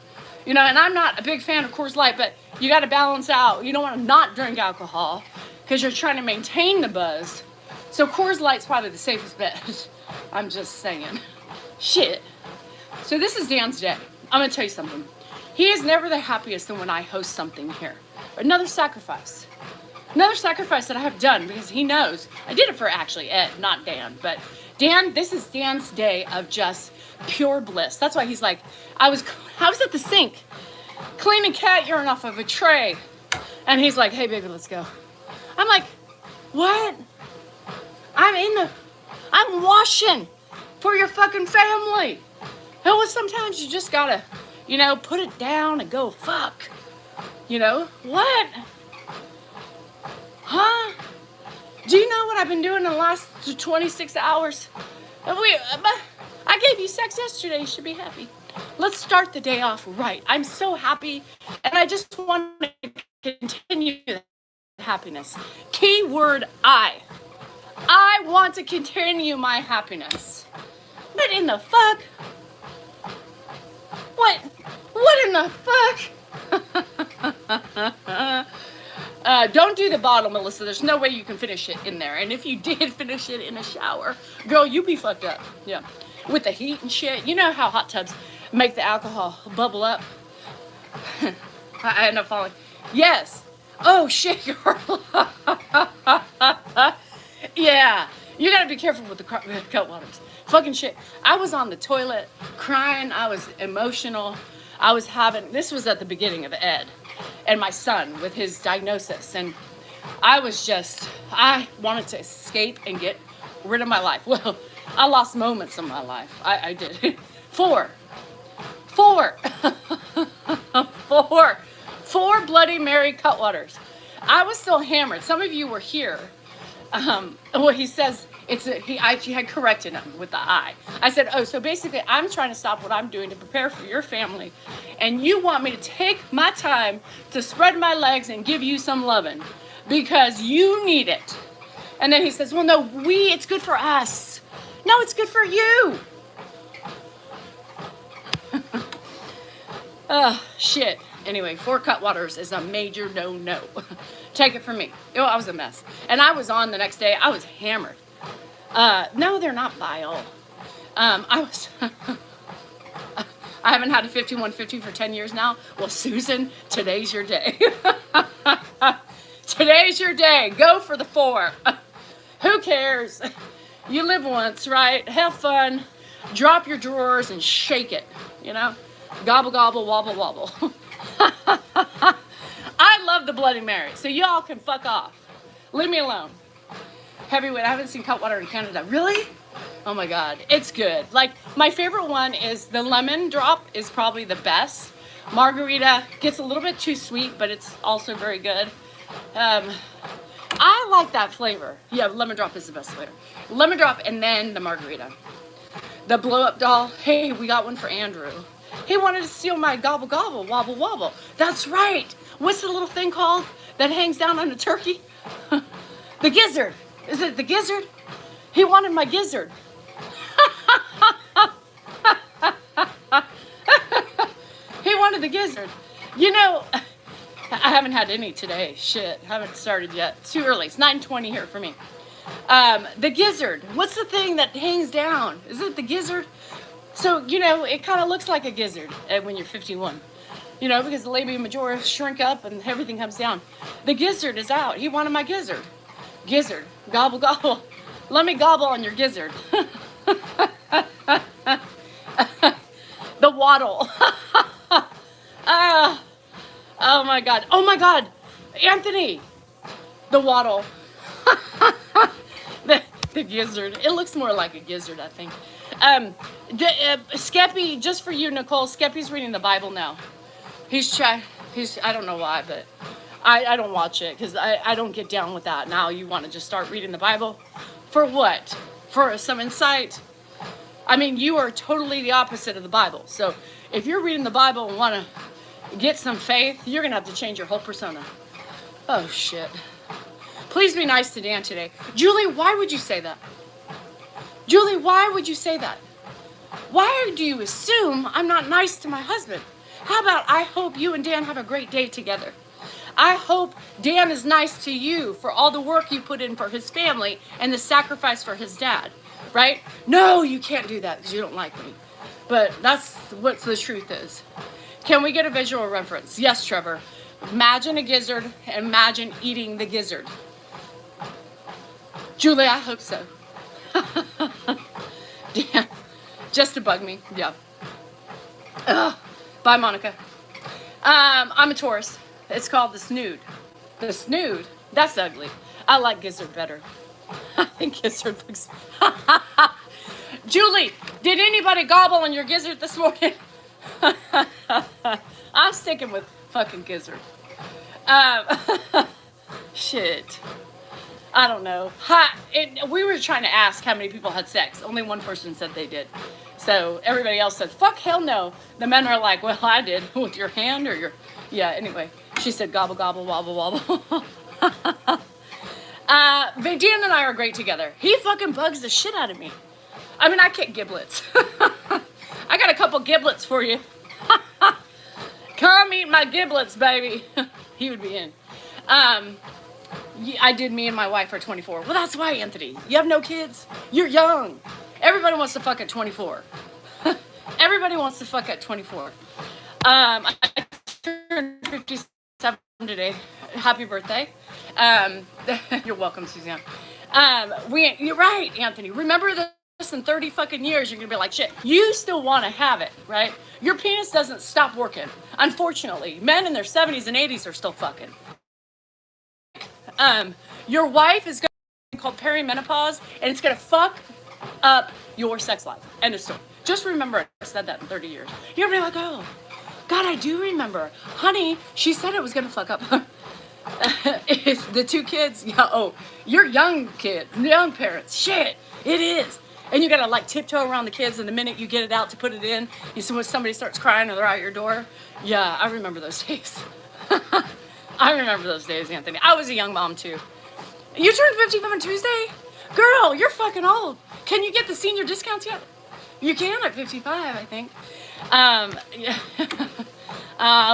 You know, and I'm not a big fan of Coors Light, but you got to balance out. You don't want to not drink alcohol because you're trying to maintain the buzz. So Coors Light's probably the safest bet. I'm just saying. Shit. So this is Dan's day. I'm going to tell you something. He is never the happiest than when I host something here. Another sacrifice. Another sacrifice that I have done because he knows. I did it for actually Ed, not Dan. But Dan, this is Dan's day of just pure bliss. That's why he's like, I was at the sink cleaning cat urine off of a tray. And he's like, hey, baby, let's go. I'm like, what? I'm washing for your fucking family. Hell, sometimes you just gotta, put it down and go, fuck. What? Huh? Do you know what I've been doing in the last 26 hours? I gave you sex yesterday. You should be happy. Let's start the day off right. I'm so happy, and I just want to continue that happiness. Keyword I. I want to continue my happiness. What in the fuck? What in the fuck? Don't do the bottle, Melissa. There's no way you can finish it in there. And if you did finish it in a shower, girl, you be fucked up. Yeah. With the heat and shit. You know how hot tubs make the alcohol bubble up? I end up falling. Yes. Oh, shit, girl. Yeah. You gotta be careful with the cut waters. Fucking shit. I was on the toilet crying. I was emotional. This was at the beginning of Ed and my son with his diagnosis. And I wanted to escape and get rid of my life. Well, I lost moments of my life. I did. Four Bloody Mary Cutwaters. I was still hammered. Some of you were here. He says, I had corrected him with the I. I said, oh, so basically I'm trying to stop what I'm doing to prepare for your family. And you want me to take my time to spread my legs and give you some loving because you need it. And then he says, well, no, it's good for us. No, it's good for you. Shit. Anyway, 4 Cutwaters is a major no. Take it from me. Oh, I was a mess. And I was on the next day. I was hammered. No, they're not bile. I haven't had a 5150 for 10 years now. Well, Susan, today's your day. Today's your day. Go for the 4. Who cares? You live once, right? Have fun. Drop your drawers and shake it, Gobble, gobble, wobble, wobble. I love the Bloody Mary, so y'all can fuck off. Leave me alone. Heavyweight, I haven't seen Cutwater in Canada. Really? Oh my God, it's good. Like, my favorite one is the lemon drop is probably the best. Margarita gets a little bit too sweet, but it's also very good. I like that flavor. Yeah, lemon drop is the best flavor. Lemon drop and then the margarita. The blow up doll, hey, we got one for Andrew. He wanted to steal my gobble gobble, wobble wobble. That's right. What's the little thing called that hangs down on a turkey? The gizzard. Is it the gizzard? He wanted my gizzard. He wanted the gizzard. I haven't had any today. Shit, haven't started yet. It's too early. It's 9:20 here for me. The gizzard. What's the thing that hangs down? Is it the gizzard? So, it kind of looks like a gizzard when you're 51. Because the labia majora shrink up and everything comes down. The gizzard is out. He wanted my gizzard. Gizzard. Gobble, gobble. Let me gobble on your gizzard. The waddle. Oh my God. Oh my God. Anthony. The waddle. The gizzard. It looks more like a gizzard, I think. Skeppy, just for you, Nicole, Skeppy's reading the Bible now. I don't know why, but I don't watch it because I don't get down with that. Now you want to just start reading the Bible? For what? For some insight? I mean, you are totally the opposite of the Bible. So if you're reading the Bible and want to get some faith, you're going to have to change your whole persona. Oh, shit. Please be nice to Dan today. Julie, why would you say that? Julie, why would you say that? Why do you assume I'm not nice to my husband? How about I hope you and Dan have a great day together? I hope Dan is nice to you for all the work you put in for his family and the sacrifice for his dad, right? No, you can't do that because you don't like me. But that's what the truth is. Can we get a visual reference? Yes, Trevor. Imagine a gizzard. Imagine eating the gizzard. Julie, I hope so. Yeah. Just to bug me. Yeah. Ugh. Bye, Monica. I'm a Taurus. It's called the snood. The snood? That's ugly. I like gizzard better. I think gizzard looks... Julie, did anybody gobble on your gizzard this morning? I'm sticking with fucking gizzard. Shit. I don't know. We were trying to ask how many people had sex. Only one person said they did. So everybody else said, fuck, hell no. The men are like, well, I did. With your hand or your... Yeah, anyway. She said, gobble, gobble, wobble, wobble. Dan and I are great together. He fucking bugs the shit out of me. I mean, I kick giblets. I got a couple giblets for you. Come eat my giblets, baby. He would be in. I did. Me and my wife are 24. Well, that's why, Anthony. You have no kids. You're young. Everybody wants to fuck at 24. Everybody wants to fuck at 24. I turned 57 today. Happy birthday. You're welcome, Suzanne. You're right, Anthony. Remember this in 30 fucking years, you're gonna be like, shit, you still want to have it, right? Your penis doesn't stop working. Unfortunately, men in their 70s and 80s are still fucking. Your wife is going to be called perimenopause, and it's going to fuck up your sex life. End of story. Just remember I said that in 30 years. You're going to be like, oh, God, I do remember. Honey, she said it was going to fuck up the two kids. Yeah, oh, you're young kids, young parents. Shit, it is. And you got to like tiptoe around the kids, and the minute you get it out to put it in, you see when somebody starts crying or they're out your door. Yeah, I remember those days. I remember those days, Anthony. I was a young mom, too. You turned 55 on Tuesday? Girl, you're fucking old. Can you get the senior discounts yet? You can at 55, I think. Yeah.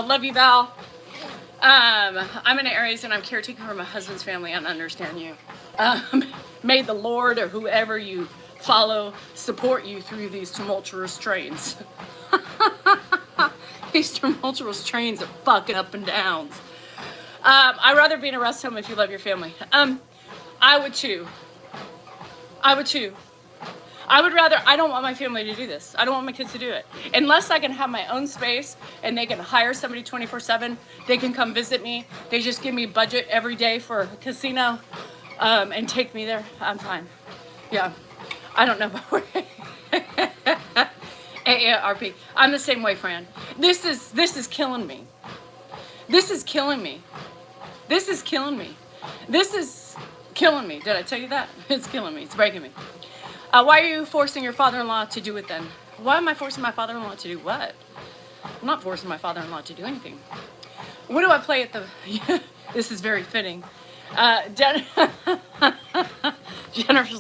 Love you, Val. I'm an Aries, and I'm caretaking for my husband's family, and understand you. May the Lord or whoever you follow support you through these tumultuous trains. These tumultuous trains of fucking up and downs. I'd rather be in a rest home if you love your family. I would too. I don't want my family to do this. I don't want my kids to do it. Unless I can have my own space and they can hire somebody 24/7, they can come visit me. They just give me budget every day for a casino and take me there. I'm fine. Yeah. I don't know about where. AARP. I'm the same way, Fran. This is killing me. This is killing me. This is killing me. This is killing me. Did I tell you that? It's killing me. It's breaking me. Why are you forcing your father-in-law to do it then? Why am I forcing my father-in-law to do what? I'm not forcing my father-in-law to do anything. What do I play at the... This is very fitting. Jennifer's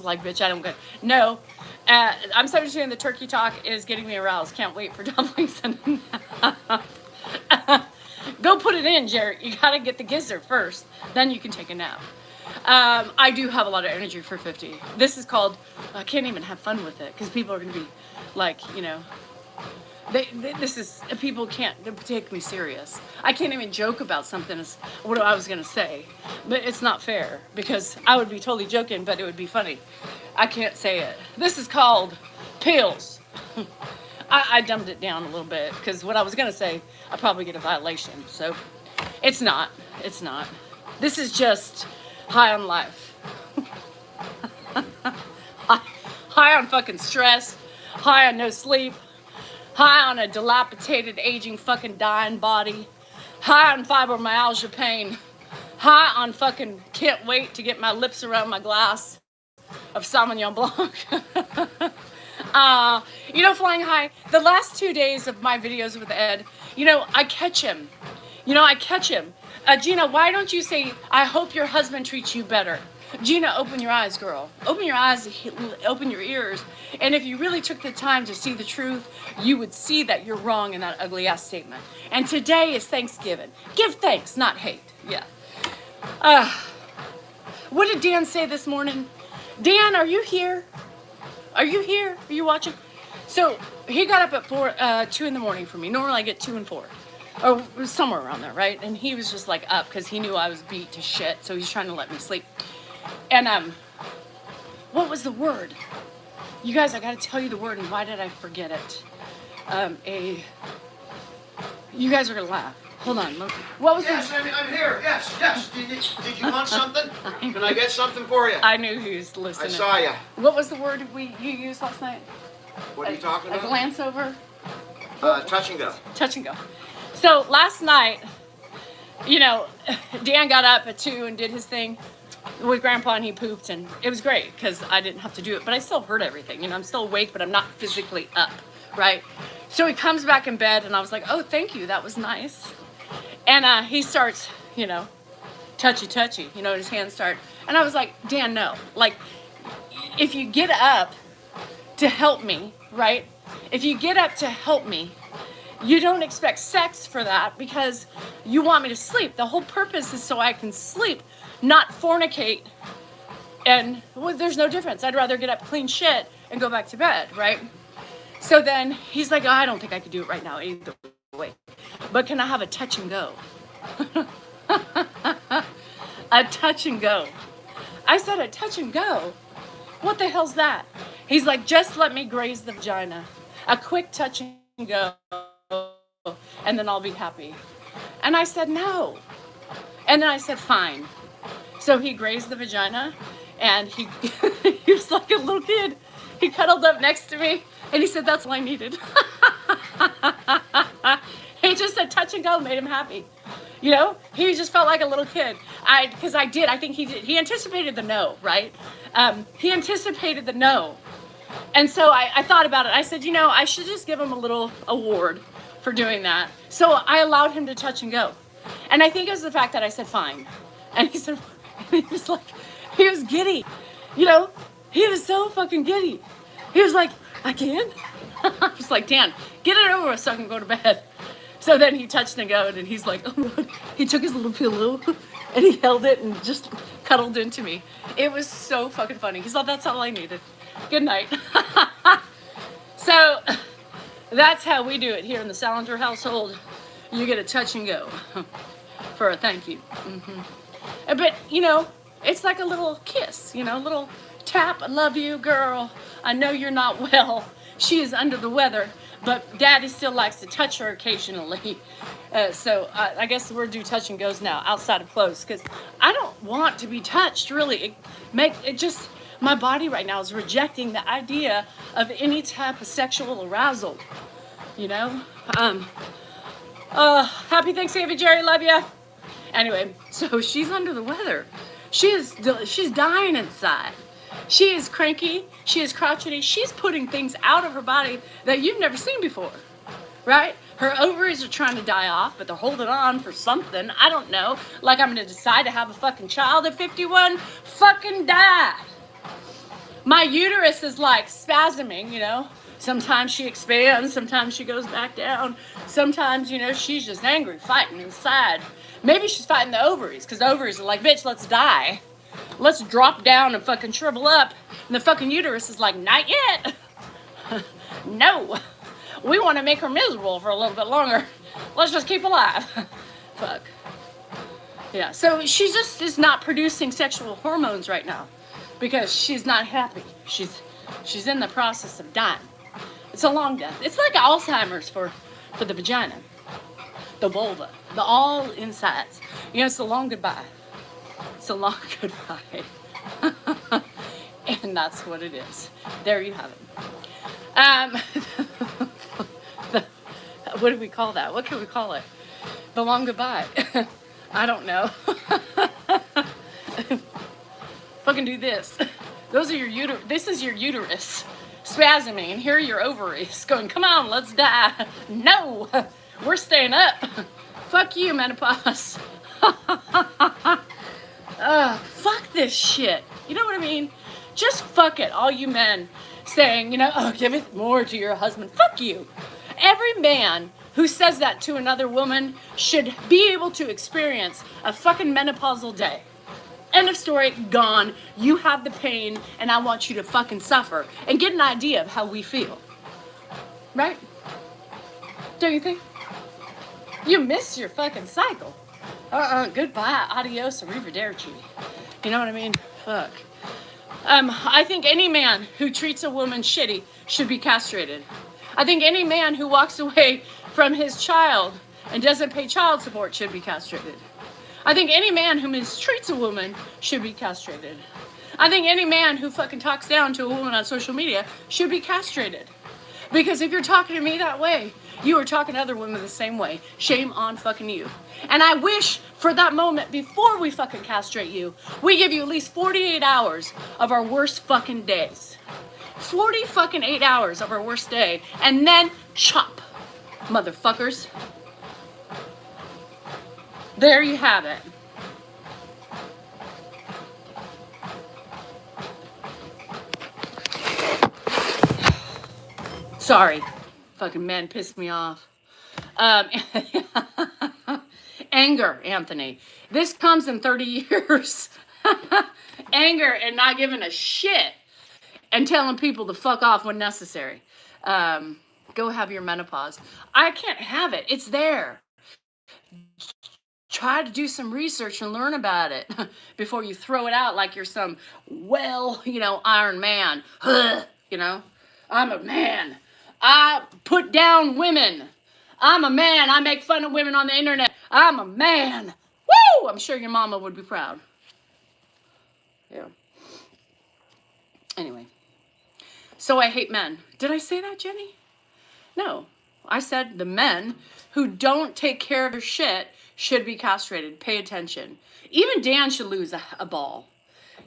like, bitch, I don't get... No. I'm 72 and the turkey talk is getting me aroused. Can't wait for dumplings and... Go put it in, Jared. You gotta get the gizzard first. Then you can take a nap. I do have a lot of energy for 50. This is called, I can't even have fun with it because people are going to be like, you know, people can't take me serious. I can't even joke about something as what I was going to say. But it's not fair because I would be totally joking, but it would be funny. I can't say it. This is called pills. I dumbed it down a little bit because what I was going to say, I'd probably get a violation. So it's not. It's not. This is just high on life. High on fucking stress. High on no sleep. High on a dilapidated, aging, fucking dying body. High on fibromyalgia pain. High on fucking can't wait to get my lips around my glass of Sauvignon Blanc. You know, flying high, the last 2 days of my videos with Ed, you know, I catch him. Gina, why don't you say, I hope your husband treats you better? Gina, open your eyes, girl. Open your eyes, open your ears. And if you really took the time to see the truth, you would see that you're wrong in that ugly ass statement. And today is Thanksgiving. Give thanks, not hate. Yeah. What did Dan say this morning? Dan, are you here? Are you here? Are you watching? So he got up at 2 in the morning for me. Normally I get 2 and 4. Or somewhere around there, right? And he was just like up because he knew I was beat to shit. So he's trying to let me sleep. And what was the word? You guys, I gotta tell you the word, and why did I forget it? You guys are gonna laugh. Hold on. What was Yes, I'm here. Yes. Did you want something? Can I get something for you? I knew he was listening. I saw you. What was the word you used last night? What are you talking about? A glance over? Touch and go. Touch and go. So last night, you know, Dan got up at 2 and did his thing with Grandpa, and he pooped, and it was great because I didn't have to do it, but I still heard everything. You know, I'm still awake, but I'm not physically up, right? So he comes back in bed, and I was like, oh, thank you, that was nice. And he starts, you know, touchy, you know, his hands start. And I was like, Dan, no. Like, if you get up to help me, right? If you get up to help me, you don't expect sex for that because you want me to sleep. The whole purpose is so I can sleep, not fornicate. And well, there's no difference. I'd rather get up, clean shit, and go back to bed, right? So then he's like, oh, I don't think I could do it right now either way. But can I have a touch and go? A touch and go. I said, a touch and go? What the hell's that? He's like, just let me graze the vagina. A quick touch and go, and then I'll be happy. And I said, no. And then I said, fine. So he grazed the vagina, and he was like a little kid. He cuddled up next to me, and he said, that's all I needed. He just said touch and go made him happy. You know, he just felt like a little kid. I think he did. He anticipated the no, right? He anticipated the no. And so I thought about it. I said, you know, I should just give him a little award for doing that. So I allowed him to touch and go. And I think it was the fact that I said, fine. And he said, he was giddy. You know, he was so fucking giddy. He was like, I can? I was like, Dan, get it over with so I can go to bed. So then he touched and go, and he's like, oh my God. He took his little pillow and he held it and just cuddled into me. It was so fucking funny. He said, that's all I needed. Good night. So that's how we do it here in the Salinger household. You get a touch and go for a thank you. Mm-hmm. But, you know, it's like a little kiss, you know, a little tap. I love you, girl. I know you're not well. She is under the weather, but Daddy still likes to touch her occasionally. So I guess we'll do touch and goes now outside of clothes because I don't want to be touched, really. My body right now is rejecting the idea of any type of sexual arousal, you know? Happy Thanksgiving, Jerry, love ya. Anyway, so she's under the weather. She's dying inside. She is cranky, she is crotchety, she's putting things out of her body that you've never seen before, right? Her ovaries are trying to die off, but they're holding on for something. I don't know. Like I'm gonna decide to have a fucking child at 51? Fucking die. My uterus is like spasming, you know? Sometimes she expands, sometimes she goes back down. Sometimes, you know, she's just angry, fighting inside. Maybe she's fighting the ovaries, because the ovaries are like, bitch, let's die. Let's drop down and fucking shrivel up. And the fucking uterus is like, not yet. No. We want to make her miserable for a little bit longer. Let's just keep alive. Fuck. Yeah, so she just is not producing sexual hormones right now because she's not happy. She's in the process of dying. It's a long death. It's like Alzheimer's for the vagina, the vulva, the all insides. You know, it's a long goodbye. It's a long goodbye. And that's what it is. There you have it. What do we call that? What can we call it? The long goodbye. I don't know. Fucking do this. Those are your this is your uterus spasming, and here are your ovaries going, come on, let's die. No, we're staying up. Fuck you, menopause. Fuck this shit. You know what I mean? Just fuck it, all you men saying, you know, oh, give it more to your husband. Fuck you. Every man who says that to another woman should be able to experience a fucking menopausal day. End of story, gone. You have the pain, and I want you to fucking suffer and get an idea of how we feel. Right? Don't you think? You miss your fucking cycle. Goodbye, adios, arrivederci. You know what I mean? Fuck. I think any man who treats a woman shitty should be castrated. I think any man who walks away from his child and doesn't pay child support should be castrated. I think any man who mistreats a woman should be castrated. I think any man who fucking talks down to a woman on social media should be castrated. Because if you're talking to me that way, you are talking to other women the same way. Shame on fucking you. And I wish for that moment before we fucking castrate you, we give you at least 48 hours of our worst fucking days. 40 fucking 8 hours of our worst day. And then chop, motherfuckers. There you have it. Sorry, fucking men pissed me off. Anger, Anthony. This comes in 30 years. Anger and not giving a shit and telling people to fuck off when necessary. Go have your menopause. I can't have it. It's there. Try to do some research and learn about it before you throw it out like you're some, Iron Man. I'm a man. I put down women. I'm a man. I make fun of women on the internet. I'm a man. Woo! I'm sure your mama would be proud. Yeah. Anyway. So I hate men. Did I say that, Jenny? No. I said the men who don't take care of their shit should be castrated. Pay attention. Even Dan should lose a ball.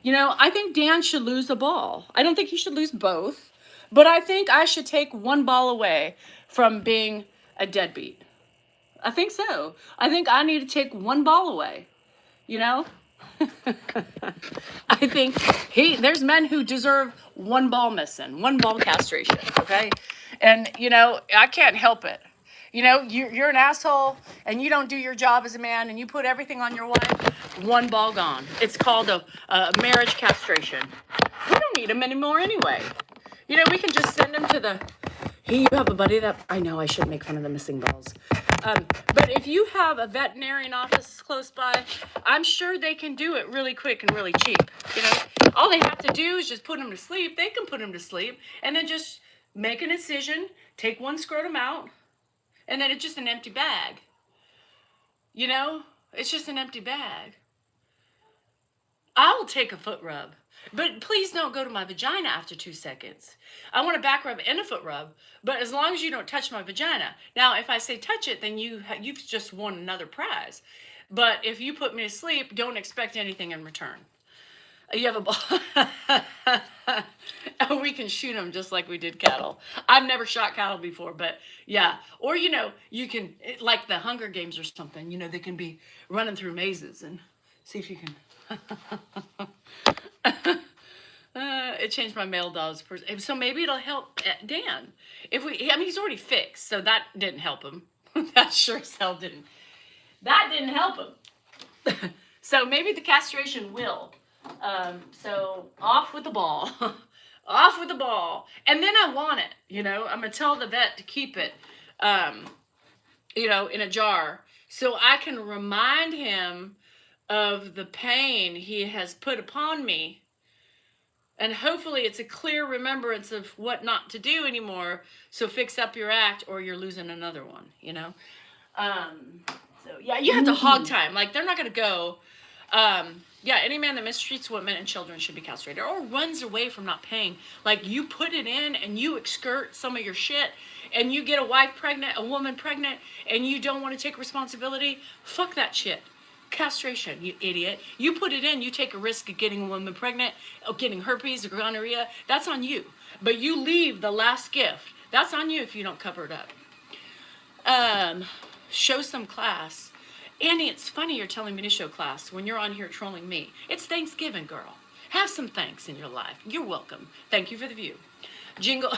I think Dan should lose a ball. I don't think he should lose both. But I think I should take one ball away from being a deadbeat. I think so. I think I need to take one ball away. I think there's men who deserve one ball missing, one ball castration, okay? And, I can't help it. You're an asshole and you don't do your job as a man and you put everything on your wife, one ball gone. It's called a marriage castration. We don't need them anymore anyway. We can just send them to the... Hey, you have a buddy that... I know I shouldn't make fun of the missing balls. But if you have a veterinarian office close by, I'm sure they can do it really quick and really cheap. All they have to do is just put them to sleep. They can put them to sleep and then just make an incision, take one scrotum out, and then it's just an empty bag. It's just an empty bag. I'll take a foot rub. But please don't go to my vagina after 2 seconds. I want a back rub and a foot rub, but as long as you don't touch my vagina. Now, if I say touch it, then you've just won another prize. But if you put me to sleep, don't expect anything in return. You have a ball. We can shoot them just like we did cattle. I've never shot cattle before, but yeah. Or, you can, like the Hunger Games or something, they can be running through mazes and see if you can... It changed my male dog's so maybe it'll help Dan. He's already fixed, so that didn't help him. That sure as hell didn't. That didn't help him. So maybe the castration will. So off with the ball. Off with the ball. And then I want it, I'm gonna tell the vet to keep it, in a jar so I can remind him of the pain he has put upon me. And hopefully it's a clear remembrance of what not to do anymore. So fix up your act or you're losing another one, So yeah, you have to hog time. Like they're not going to go. Any man that mistreats women and children should be castrated or runs away from not paying. Like you put it in and you exert some of your shit and you get a woman pregnant and you don't want to take responsibility. Fuck that shit. Castration, you idiot. You put it in, you take a risk of getting a woman pregnant, or getting herpes or gonorrhea. That's on you. But you leave the last gift. That's on you if you don't cover it up. Show some class. Annie, it's funny you're telling me to show class when you're on here trolling me. It's Thanksgiving, girl. Have some thanks in your life. You're welcome. Thank you for the view. Jingle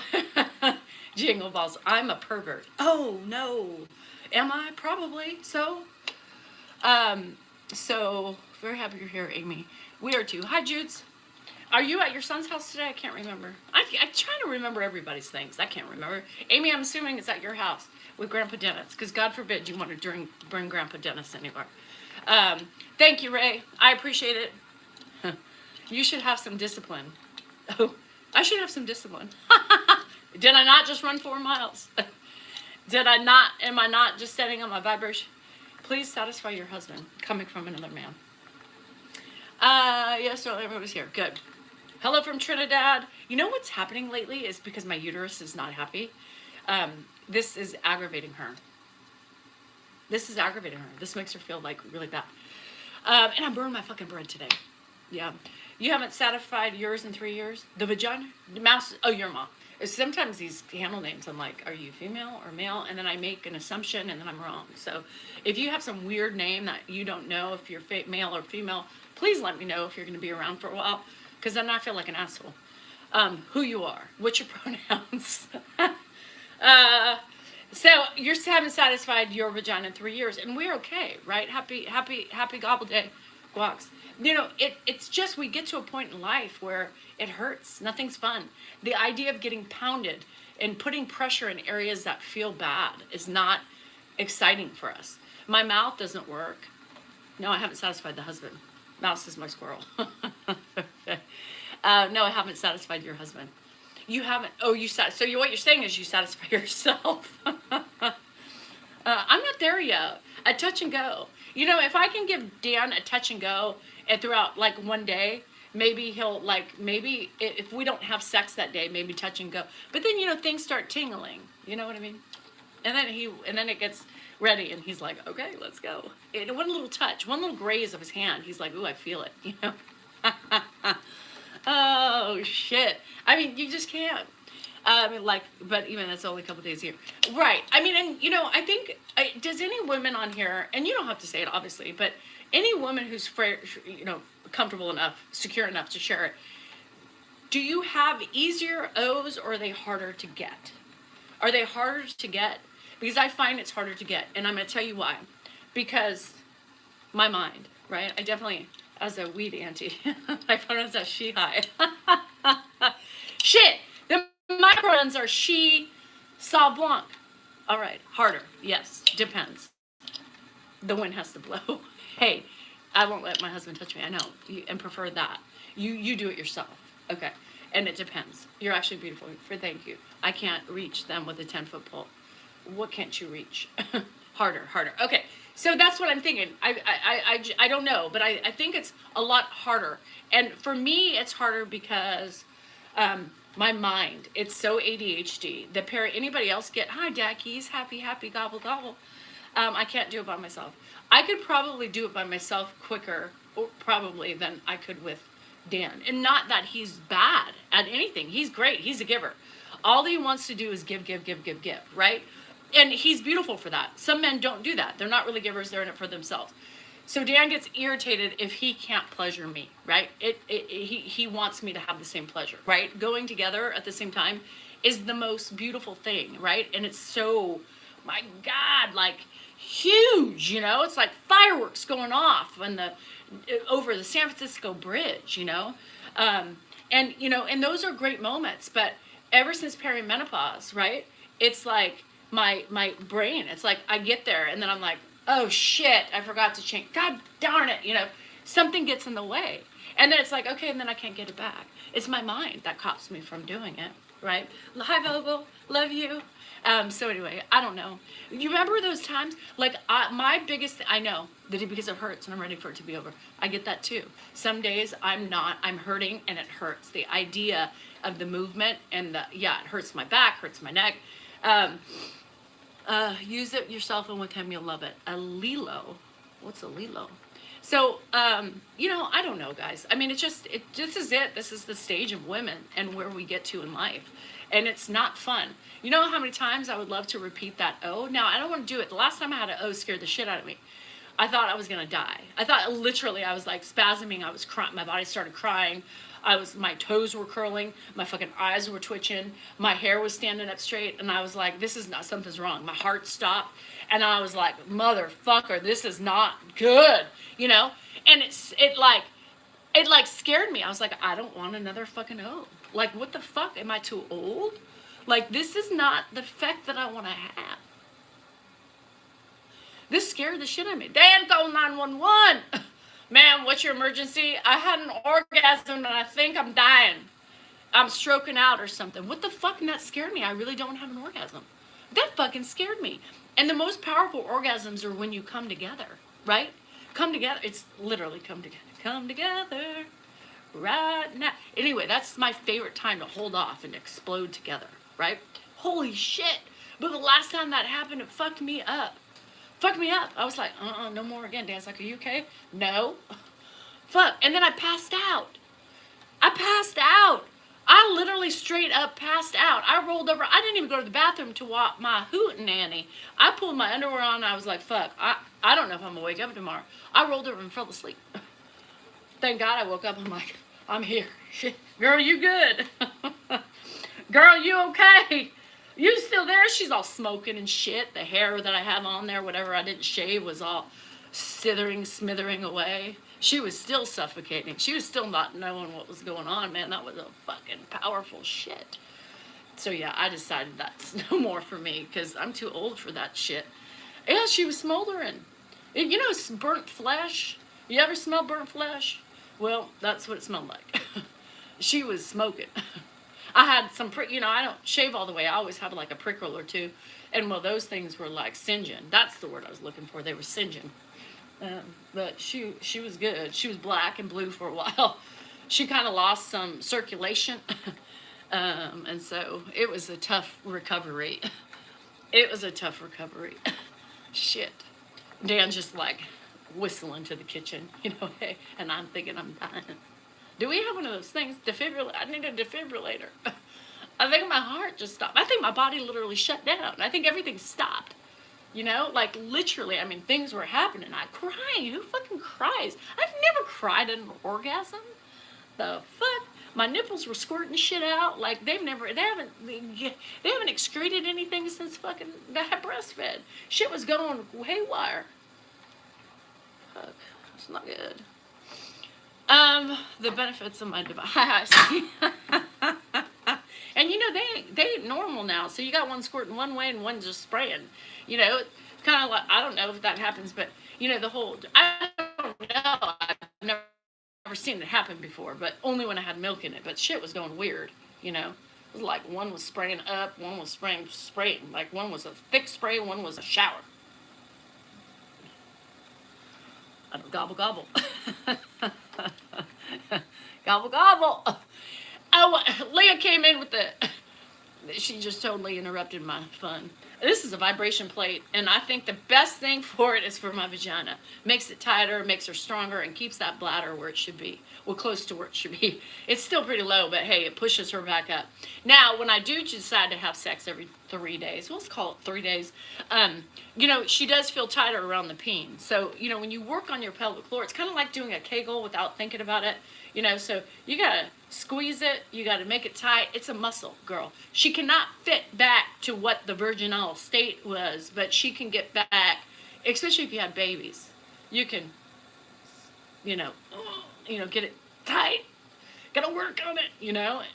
balls. I'm a pervert. Oh, no. Am I? Probably. So very happy you're here, Amy. We are too. Hi, Judes. Are you at your son's house today? I can't remember. I try to remember everybody's things. I can't remember. Amy, I'm assuming it's at your house with Grandpa Dennis, because God forbid you want to bring Grandpa Dennis anywhere. Thank you, Ray. I appreciate it. You should have some discipline. Oh, I should have some discipline. Did I not just run 4 miles? Did I not, am I not just setting on my vibration? Please satisfy your husband, coming from another man. Yes, so everyone was here. Good. Hello from Trinidad. You know what's happening lately is because my uterus is not happy. This is aggravating her. This is aggravating her. This makes her feel like really bad. And I burned my fucking bread today. Yeah. You haven't satisfied yours in 3 years? The vagina? The mouse? Oh, your mom. Sometimes these handle names, I'm like, are you female or male? And then I make an assumption and then I'm wrong. So if you have some weird name that you don't know if you're male or female, please let me know if you're going to be around for a while. Because then I feel like an asshole. Who you are. What's your pronouns? So you haven't satisfied your vagina in 3 years, and we're okay, right? Happy gobble day, guacs. You know, it's just we get to a point in life where it hurts. Nothing's fun. The idea of getting pounded and putting pressure in areas that feel bad is not exciting for us. My mouth doesn't work. No, I haven't satisfied the husband. Mouse is my squirrel. No, I haven't satisfied your husband. You haven't. Oh, so what you're saying is you satisfy yourself. I'm not there yet. A touch and go. You know, if I can give Dan a touch and go and throughout like one day, maybe he'll like, maybe if we don't have sex that day, maybe touch and go. But then, you know, things start tingling. You know what I mean? And then it gets ready and he's like, okay, let's go. And one little touch, one little graze of his hand. He's like, ooh, I feel it. You know? Oh, shit. I mean, you just can't. But even that's only a couple days a year. Right. I mean, and, you know, I think, does any woman on here, and you don't have to say it, obviously, but any woman who's, you know, comfortable enough, secure enough to share it, do you have easier O's or are they harder to get? Are they harder to get? Because I find it's harder to get, and I'm going to tell you why. Because my mind, right? I definitely, as a weed auntie, my pronouns are she, hi. Shit! My pronouns are she, Sauv Blanc. All right, harder. Yes, depends. The wind has to blow. Hey, I won't let my husband touch me. I know, and prefer that. You do it yourself. Okay, and it depends. You're actually beautiful. Thank you. I can't reach them with a 10-foot pole. What can't you reach? Harder. Okay, so that's what I'm thinking. I don't know, but I think it's a lot harder. And for me, it's harder because my mind, it's so ADHD. Anybody else get, hi, Dackies, happy, gobble, gobble. I can't do it by myself. I could probably do it by myself quicker, probably, than I could with Dan. And not that he's bad at anything. He's great. He's a giver. All he wants to do is give, right? And he's beautiful for that. Some men don't do that. They're not really givers. They're in it for themselves. So Dan gets irritated if he can't pleasure me, right? He wants me to have the same pleasure, right? Going together at the same time is the most beautiful thing, right? And it's so, my God, like huge, you know? It's like fireworks going off over the San Francisco Bridge, you know? And, you know, and those are great moments. But ever since perimenopause, right? It's like my brain, it's like I get there and then I'm like, oh shit, I forgot to change. God darn it, you know, something gets in the way. And then it's like, okay, and then I can't get it back. It's my mind that stops me from doing it, right? Hi, Vogel, love you. So anyway, I don't know. You remember those times? Like, my biggest, I know, that because it hurts and I'm ready for it to be over. I get that too. Some days I'm hurting and it hurts. The idea of the movement and it hurts my back, hurts my neck. Use it yourself and with him, you'll love it. A Lilo. What's a Lilo? So, you know, I don't know, guys. I mean, this is it. This is the stage of women and where we get to in life. And it's not fun. You know how many times I would love to repeat that O? Now, I don't want to do it. The last time I had an O scared the shit out of me. I thought I was going to die. I thought literally I was like spasming. I was crying. My body started crying. My toes were curling. My fucking eyes were twitching. My hair was standing up straight. And I was like, something's wrong. My heart stopped. And I was like, motherfucker, this is not good. You know? And it scared me. I was like, I don't want another fucking O. Like, what the fuck? Am I too old? Like, this is not the effect that I want to have. This scared the shit out of me. Dan, call 911. Ma'am, what's your emergency? I had an orgasm and I think I'm dying. I'm stroking out or something. What the fuck? And that scared me. I really don't have an orgasm. That fucking scared me. And the most powerful orgasms are when you come together, right? Come together. It's literally come together. Come together right now. Anyway, that's my favorite time to hold off and explode together, right? Holy shit. But the last time that happened, it fucked me up. Fucked me up. I was like, no more again. Dan's like, are you okay? No. Fuck. And then I passed out. I literally straight up passed out. I rolled over. I didn't even go to the bathroom to walk my hootenanny. I pulled my underwear on and I was like, fuck, I don't know if I'm gonna wake up tomorrow. I rolled over and fell asleep. Thank God I woke up. I'm like, I'm here. Shit. Girl, you good? Girl, you okay? You still there? She's all smoking and shit. The hair that I have on there, whatever I didn't shave, was all smithering away. She was still suffocating. She was still not knowing what was going on, man. That was a fucking powerful shit. So yeah, I decided that's no more for me because I'm too old for that shit. Yeah, she was smoldering. You know, it's burnt flesh. You ever smell burnt flesh? Well, that's what it smelled like. She was smoking. I had some I don't shave all the way. I always have like a prickle or two. And well, those things were like singeing. That's the word I was looking for. They were singeing. But she was good. She was black and blue for a while. She kind of lost some circulation. And so it was a tough recovery. It was a tough recovery. Shit. Dan's just like whistling to the kitchen, hey, and I'm thinking I'm dying. Do we have one of those things? Defibrillator? I need a defibrillator. I think my heart just stopped. I think my body literally shut down. I think everything stopped. Like literally, I mean, things were happening. I crying. Who fucking cries? I've never cried at an orgasm. The fuck? My nipples were squirting shit out. Like they haven't excreted anything since fucking that breastfed. Shit was going haywire. Fuck, it's not good. The benefits of my device. And they ain't normal now. So you got one squirting one way and one just spraying. It's kind of like, I don't know if that happens, but the whole, I don't know. I've never seen it happen before, but only when I had milk in it. But shit was going weird, It was like one was spraying up, one was spraying. Like one was a thick spray, one was a shower. I don't gobble gobble. Gobble gobble. Oh, Leah came in with she just totally interrupted my fun. This is a vibration plate, and I think the best thing for it is for my vagina. Makes it tighter, makes her stronger, and keeps that bladder where it should be. Well, close to where it should be. It's still pretty low, but hey, it pushes her back up. Now, when I do decide to have sex every 3 days, let's call it 3 days, she does feel tighter around the peen. So, when you work on your pelvic floor, it's kind of like doing a Kegel without thinking about it. So you gotta squeeze it, you gotta make it tight. It's a muscle, girl. She cannot fit back to what the virginal state was, but she can get back, especially if you have babies. You can, get it tight. Gotta work on it,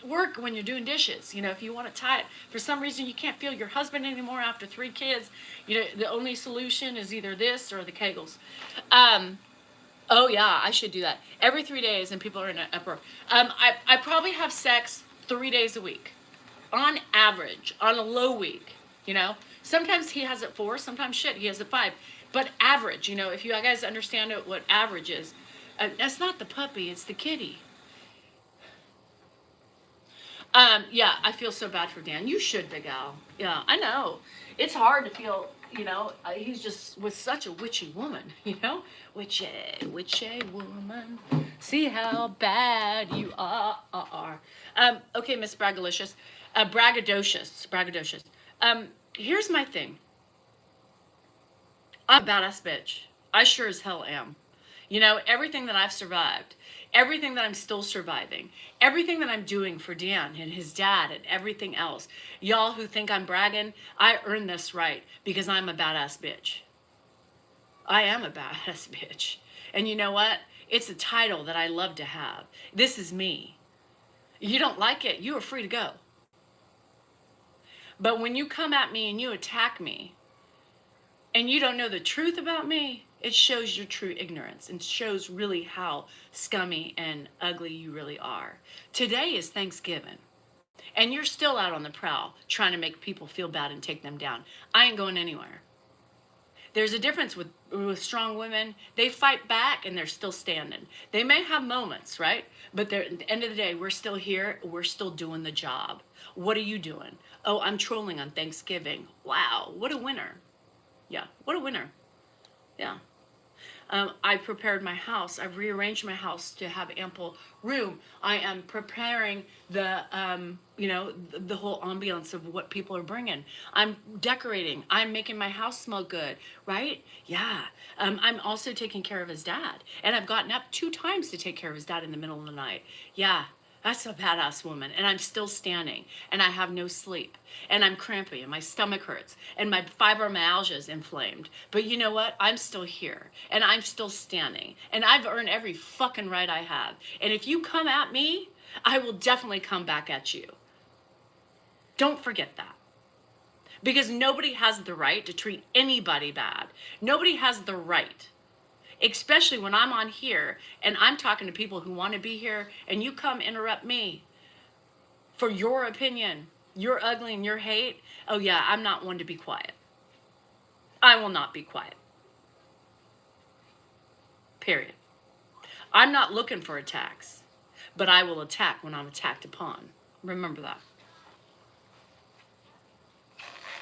Work when you're doing dishes, if you want it tight. For some reason, you can't feel your husband anymore after 3 kids. The only solution is either this or the Kegels. Oh yeah, I should do that. Every 3 days, and people are in an uproar. I probably have sex 3 days a week. On average, on a low week, Sometimes he has it 4, sometimes he has it 5. But average, if you guys understand what average is, that's not the puppy, it's the kitty. Yeah, I feel so bad for Dan. You should, Big Al. Yeah, I know. It's hard to feel, he's just with such a witchy woman, Witchy woman, see how bad you are. Okay, Miss Braggalicious. Braggadocious. Here's my thing. I'm a badass bitch. I sure as hell am. Everything that I've survived, everything that I'm still surviving, everything that I'm doing for Dan and his dad and everything else. Y'all who think I'm bragging, I earned this right because I'm a badass bitch. I am a badass bitch. And you know what? It's a title that I love to have. This is me. You don't like it, you are free to go. But when you come at me and you attack me and you don't know the truth about me, it shows your true ignorance and shows really how scummy and ugly you really are. Today is Thanksgiving. And you're still out on the prowl trying to make people feel bad and take them down. I ain't going anywhere. There's a difference with strong women. They fight back and they're still standing. They may have moments, right? But at the end of the day, we're still here. We're still doing the job. What are you doing? Oh, I'm trolling on Thanksgiving. Wow, what a winner. Yeah, what a winner. Yeah. I prepared my house. I've rearranged my house to have ample room. I am preparing the whole ambiance of what people are bringing. I'm decorating. I'm making my house smell good, right? Yeah. I'm also taking care of his dad. And I've gotten up 2 times to take care of his dad in the middle of the night. Yeah. That's a badass woman. And I'm still standing. And I have no sleep. And I'm crampy. And my stomach hurts. And my fibromyalgia is inflamed. But you know what? I'm still here. And I'm still standing. And I've earned every fucking right I have. And if you come at me, I will definitely come back at you. Don't forget that. Because nobody has the right to treat anybody bad. Nobody has the right. Especially when I'm on here and I'm talking to people who want to be here and you come interrupt me for your opinion, your ugly and your hate. Oh yeah, I'm not one to be quiet. I will not be quiet. Period. I'm not looking for attacks, but I will attack when I'm attacked upon. Remember that.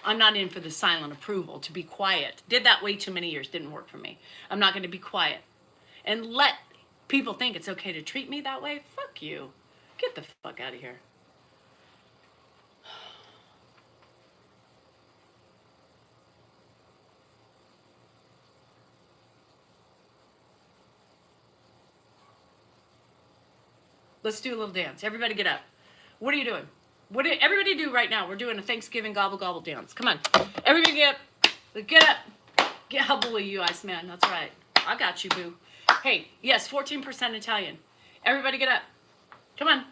I'm not in for the silent approval, to be quiet. Did that way too many years, didn't work for me. I'm not going to be quiet. And let people think it's okay to treat me that way. Fuck you. Get the fuck out of here. Let's do a little dance. Everybody get up. What are you doing? What did everybody do right now? We're doing a Thanksgiving gobble gobble dance. Come on. Everybody get up. Get up. Get up, boy, you Iceman. That's right. I got you, boo. Hey, yes, 14% Italian. Everybody get up. Come on.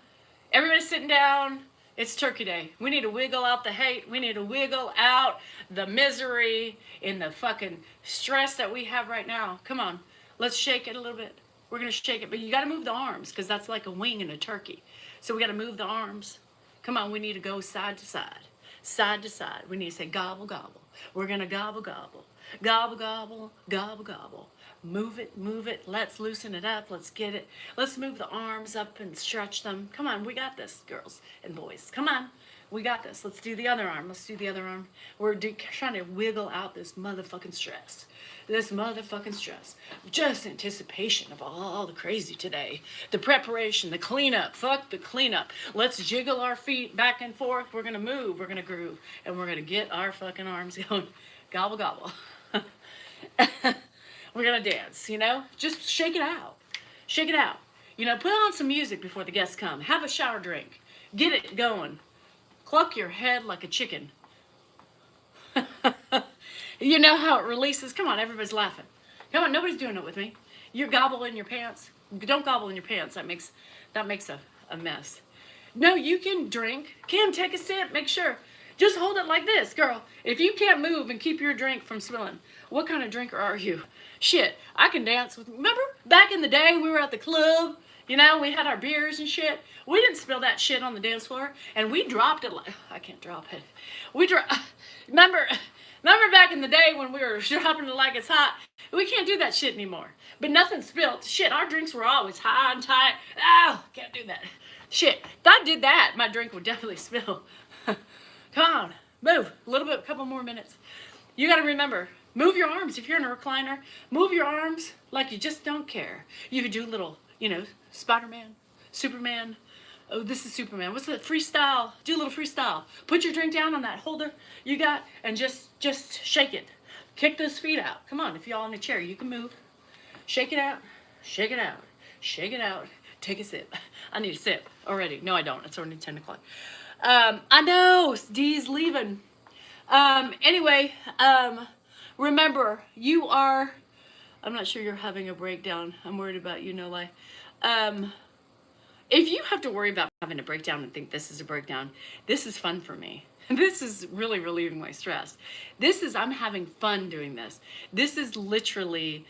Everybody's sitting down. It's Turkey Day. We need to wiggle out the hate. We need to wiggle out the misery and the fucking stress that we have right now. Come on. Let's shake it a little bit. We're going to shake it. But you got to move the arms because that's like a wing in a turkey. So we got to move the arms. Come on, we need to go side to side. Side to side. We need to say gobble, gobble. We're going to gobble, gobble. Gobble, gobble, gobble, gobble. Move it. Let's loosen it up. Let's get it. Let's move the arms up and stretch them. Come on, we got this, girls and boys. Come on. We got this. Let's do the other arm. Let's do the other arm. We're trying to wiggle out this motherfucking stress. This motherfucking stress. Just anticipation of all the crazy today. The preparation, the cleanup. Fuck the cleanup. Let's jiggle our feet back and forth. We're going to move. We're going to groove. And we're going to get our fucking arms going. Gobble, gobble. We're going to dance, you know? Just shake it out. Shake it out. You know, put on some music before the guests come. Have a shower drink. Get it going. Cluck your head like a chicken. You know how it releases? Come on, everybody's laughing. Come on, nobody's doing it with me. You gobble in your pants. Don't gobble in your pants. That makes a mess. No, you can drink. Kim, take a sip. Make sure. Just hold it like this, girl. If you can't move and keep your drink from spilling, what kind of drinker are you? Shit, I can dance with. Remember back in the day we were at the club? You know, we had our beers and shit. We didn't spill that shit on the dance floor, and we dropped it like I can't drop it. Remember back in the day when we were dropping it like it's hot? We can't do that shit anymore. But nothing spilled. Shit, our drinks were always high and tight. Oh, can't do that. Shit, if I did that, my drink would definitely spill. Come on, move a little bit, a couple more minutes. You got to remember, move your arms. If you're in a recliner, move your arms like you just don't care. You could do a little, you know, Spider-Man, Superman. Oh, this is Superman. What's that? Freestyle. Do a little freestyle. Put your drink down on that holder you got and just shake it. Kick those feet out. Come on, if y'all in a chair, you can move. Shake it out. Shake it out. Shake it out. Take a sip. I need a sip already. No, I don't. It's already 10 o'clock. I know. Dee's leaving. Anyway, remember, you are... I'm not sure you're having a breakdown. I'm worried about you, no lie. If you have to worry about having a breakdown and think this is a breakdown, this is fun for me. This is really relieving my stress. I'm having fun doing this. This is literally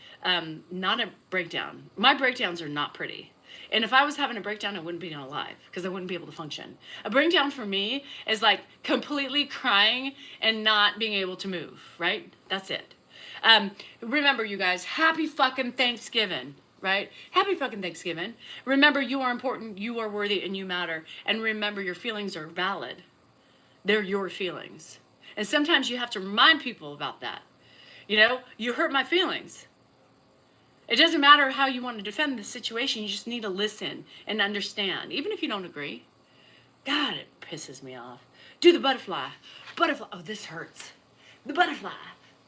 not a breakdown. My breakdowns are not pretty. And if I was having a breakdown, I wouldn't be alive because I wouldn't be able to function. A breakdown for me is like completely crying and not being able to move, right? That's it. Remember, you guys, happy fucking Thanksgiving, right? Happy fucking Thanksgiving. Remember, you are important, you are worthy, and you matter. And remember, your feelings are valid. They're your feelings. And sometimes you have to remind people about that. You know, you hurt my feelings. It doesn't matter how you want to defend the situation. You just need to listen and understand, even if you don't agree. God, it pisses me off. Do the butterfly. Butterfly. Oh, this hurts. The butterfly.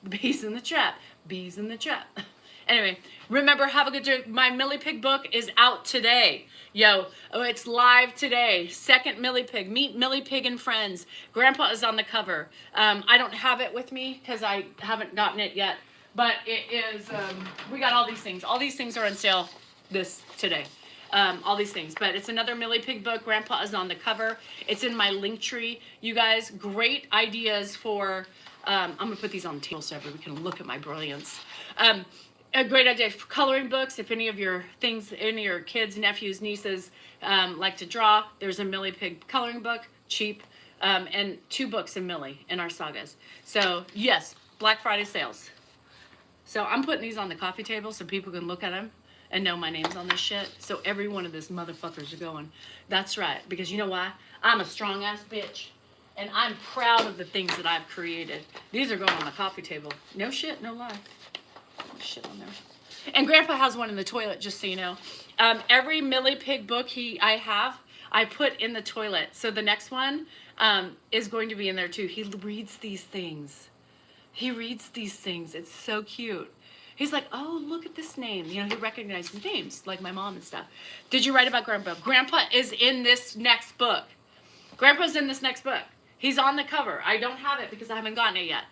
The bees in the trap. Bees in the trap. Anyway, remember, have a good day. My Millie Pig book is out today. Yo, oh, it's live today. Second Millie Pig. Meet Millie Pig and Friends. Grandpa is on the cover. I don't have it with me because I haven't gotten it yet. But it is, we got all these things. All these things are on sale today. All these things. But it's another Millie Pig book. Grandpa is on the cover. It's in my link tree. You guys, great ideas for, I'm going to put these on the table so we can look at my brilliance. A great idea for coloring books. If any of your any of your kids, nephews, nieces like to draw, there's a Millie Pig coloring book, cheap, and 2 books in Millie in our sagas. So yes, Black Friday sales. So I'm putting these on the coffee table so people can look at them and know my name's on this shit. So every one of these motherfuckers are going, that's right. Because you know why? I'm a strong ass bitch. And I'm proud of the things that I've created. These are going on the coffee table. No shit, no lie. Shit on there. And Grandpa has one in the toilet, just so you know. Every Millie Pig book I put in the toilet. So the next one is going to be in there too. He reads these things. He reads these things. It's so cute. He's like, oh, look at this name. You know, he recognizes names, like my mom and stuff. Did you write about Grandpa? Grandpa is in this next book. Grandpa's in this next book. He's on the cover. I don't have it because I haven't gotten it yet.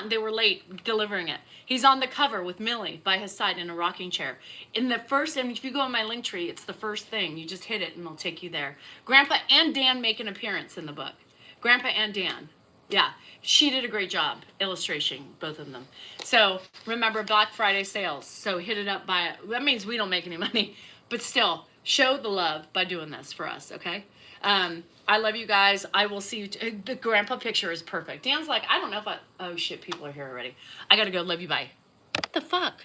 They were late delivering it. He's on the cover with Millie by his side in a rocking chair. And if you go on my link tree, it's the first thing. You just hit it and it'll take you there. Grandpa and Dan make an appearance in the book. Grandpa and Dan. Yeah, she did a great job illustration, both of them. So remember, Black Friday sales. So hit it up that means we don't make any money, but still show the love by doing this for us, okay? I love you guys. I will see you. The grandpa picture is perfect. Dan's like, I don't know if oh shit, people are here already. I gotta go. Love you. Bye. What the fuck?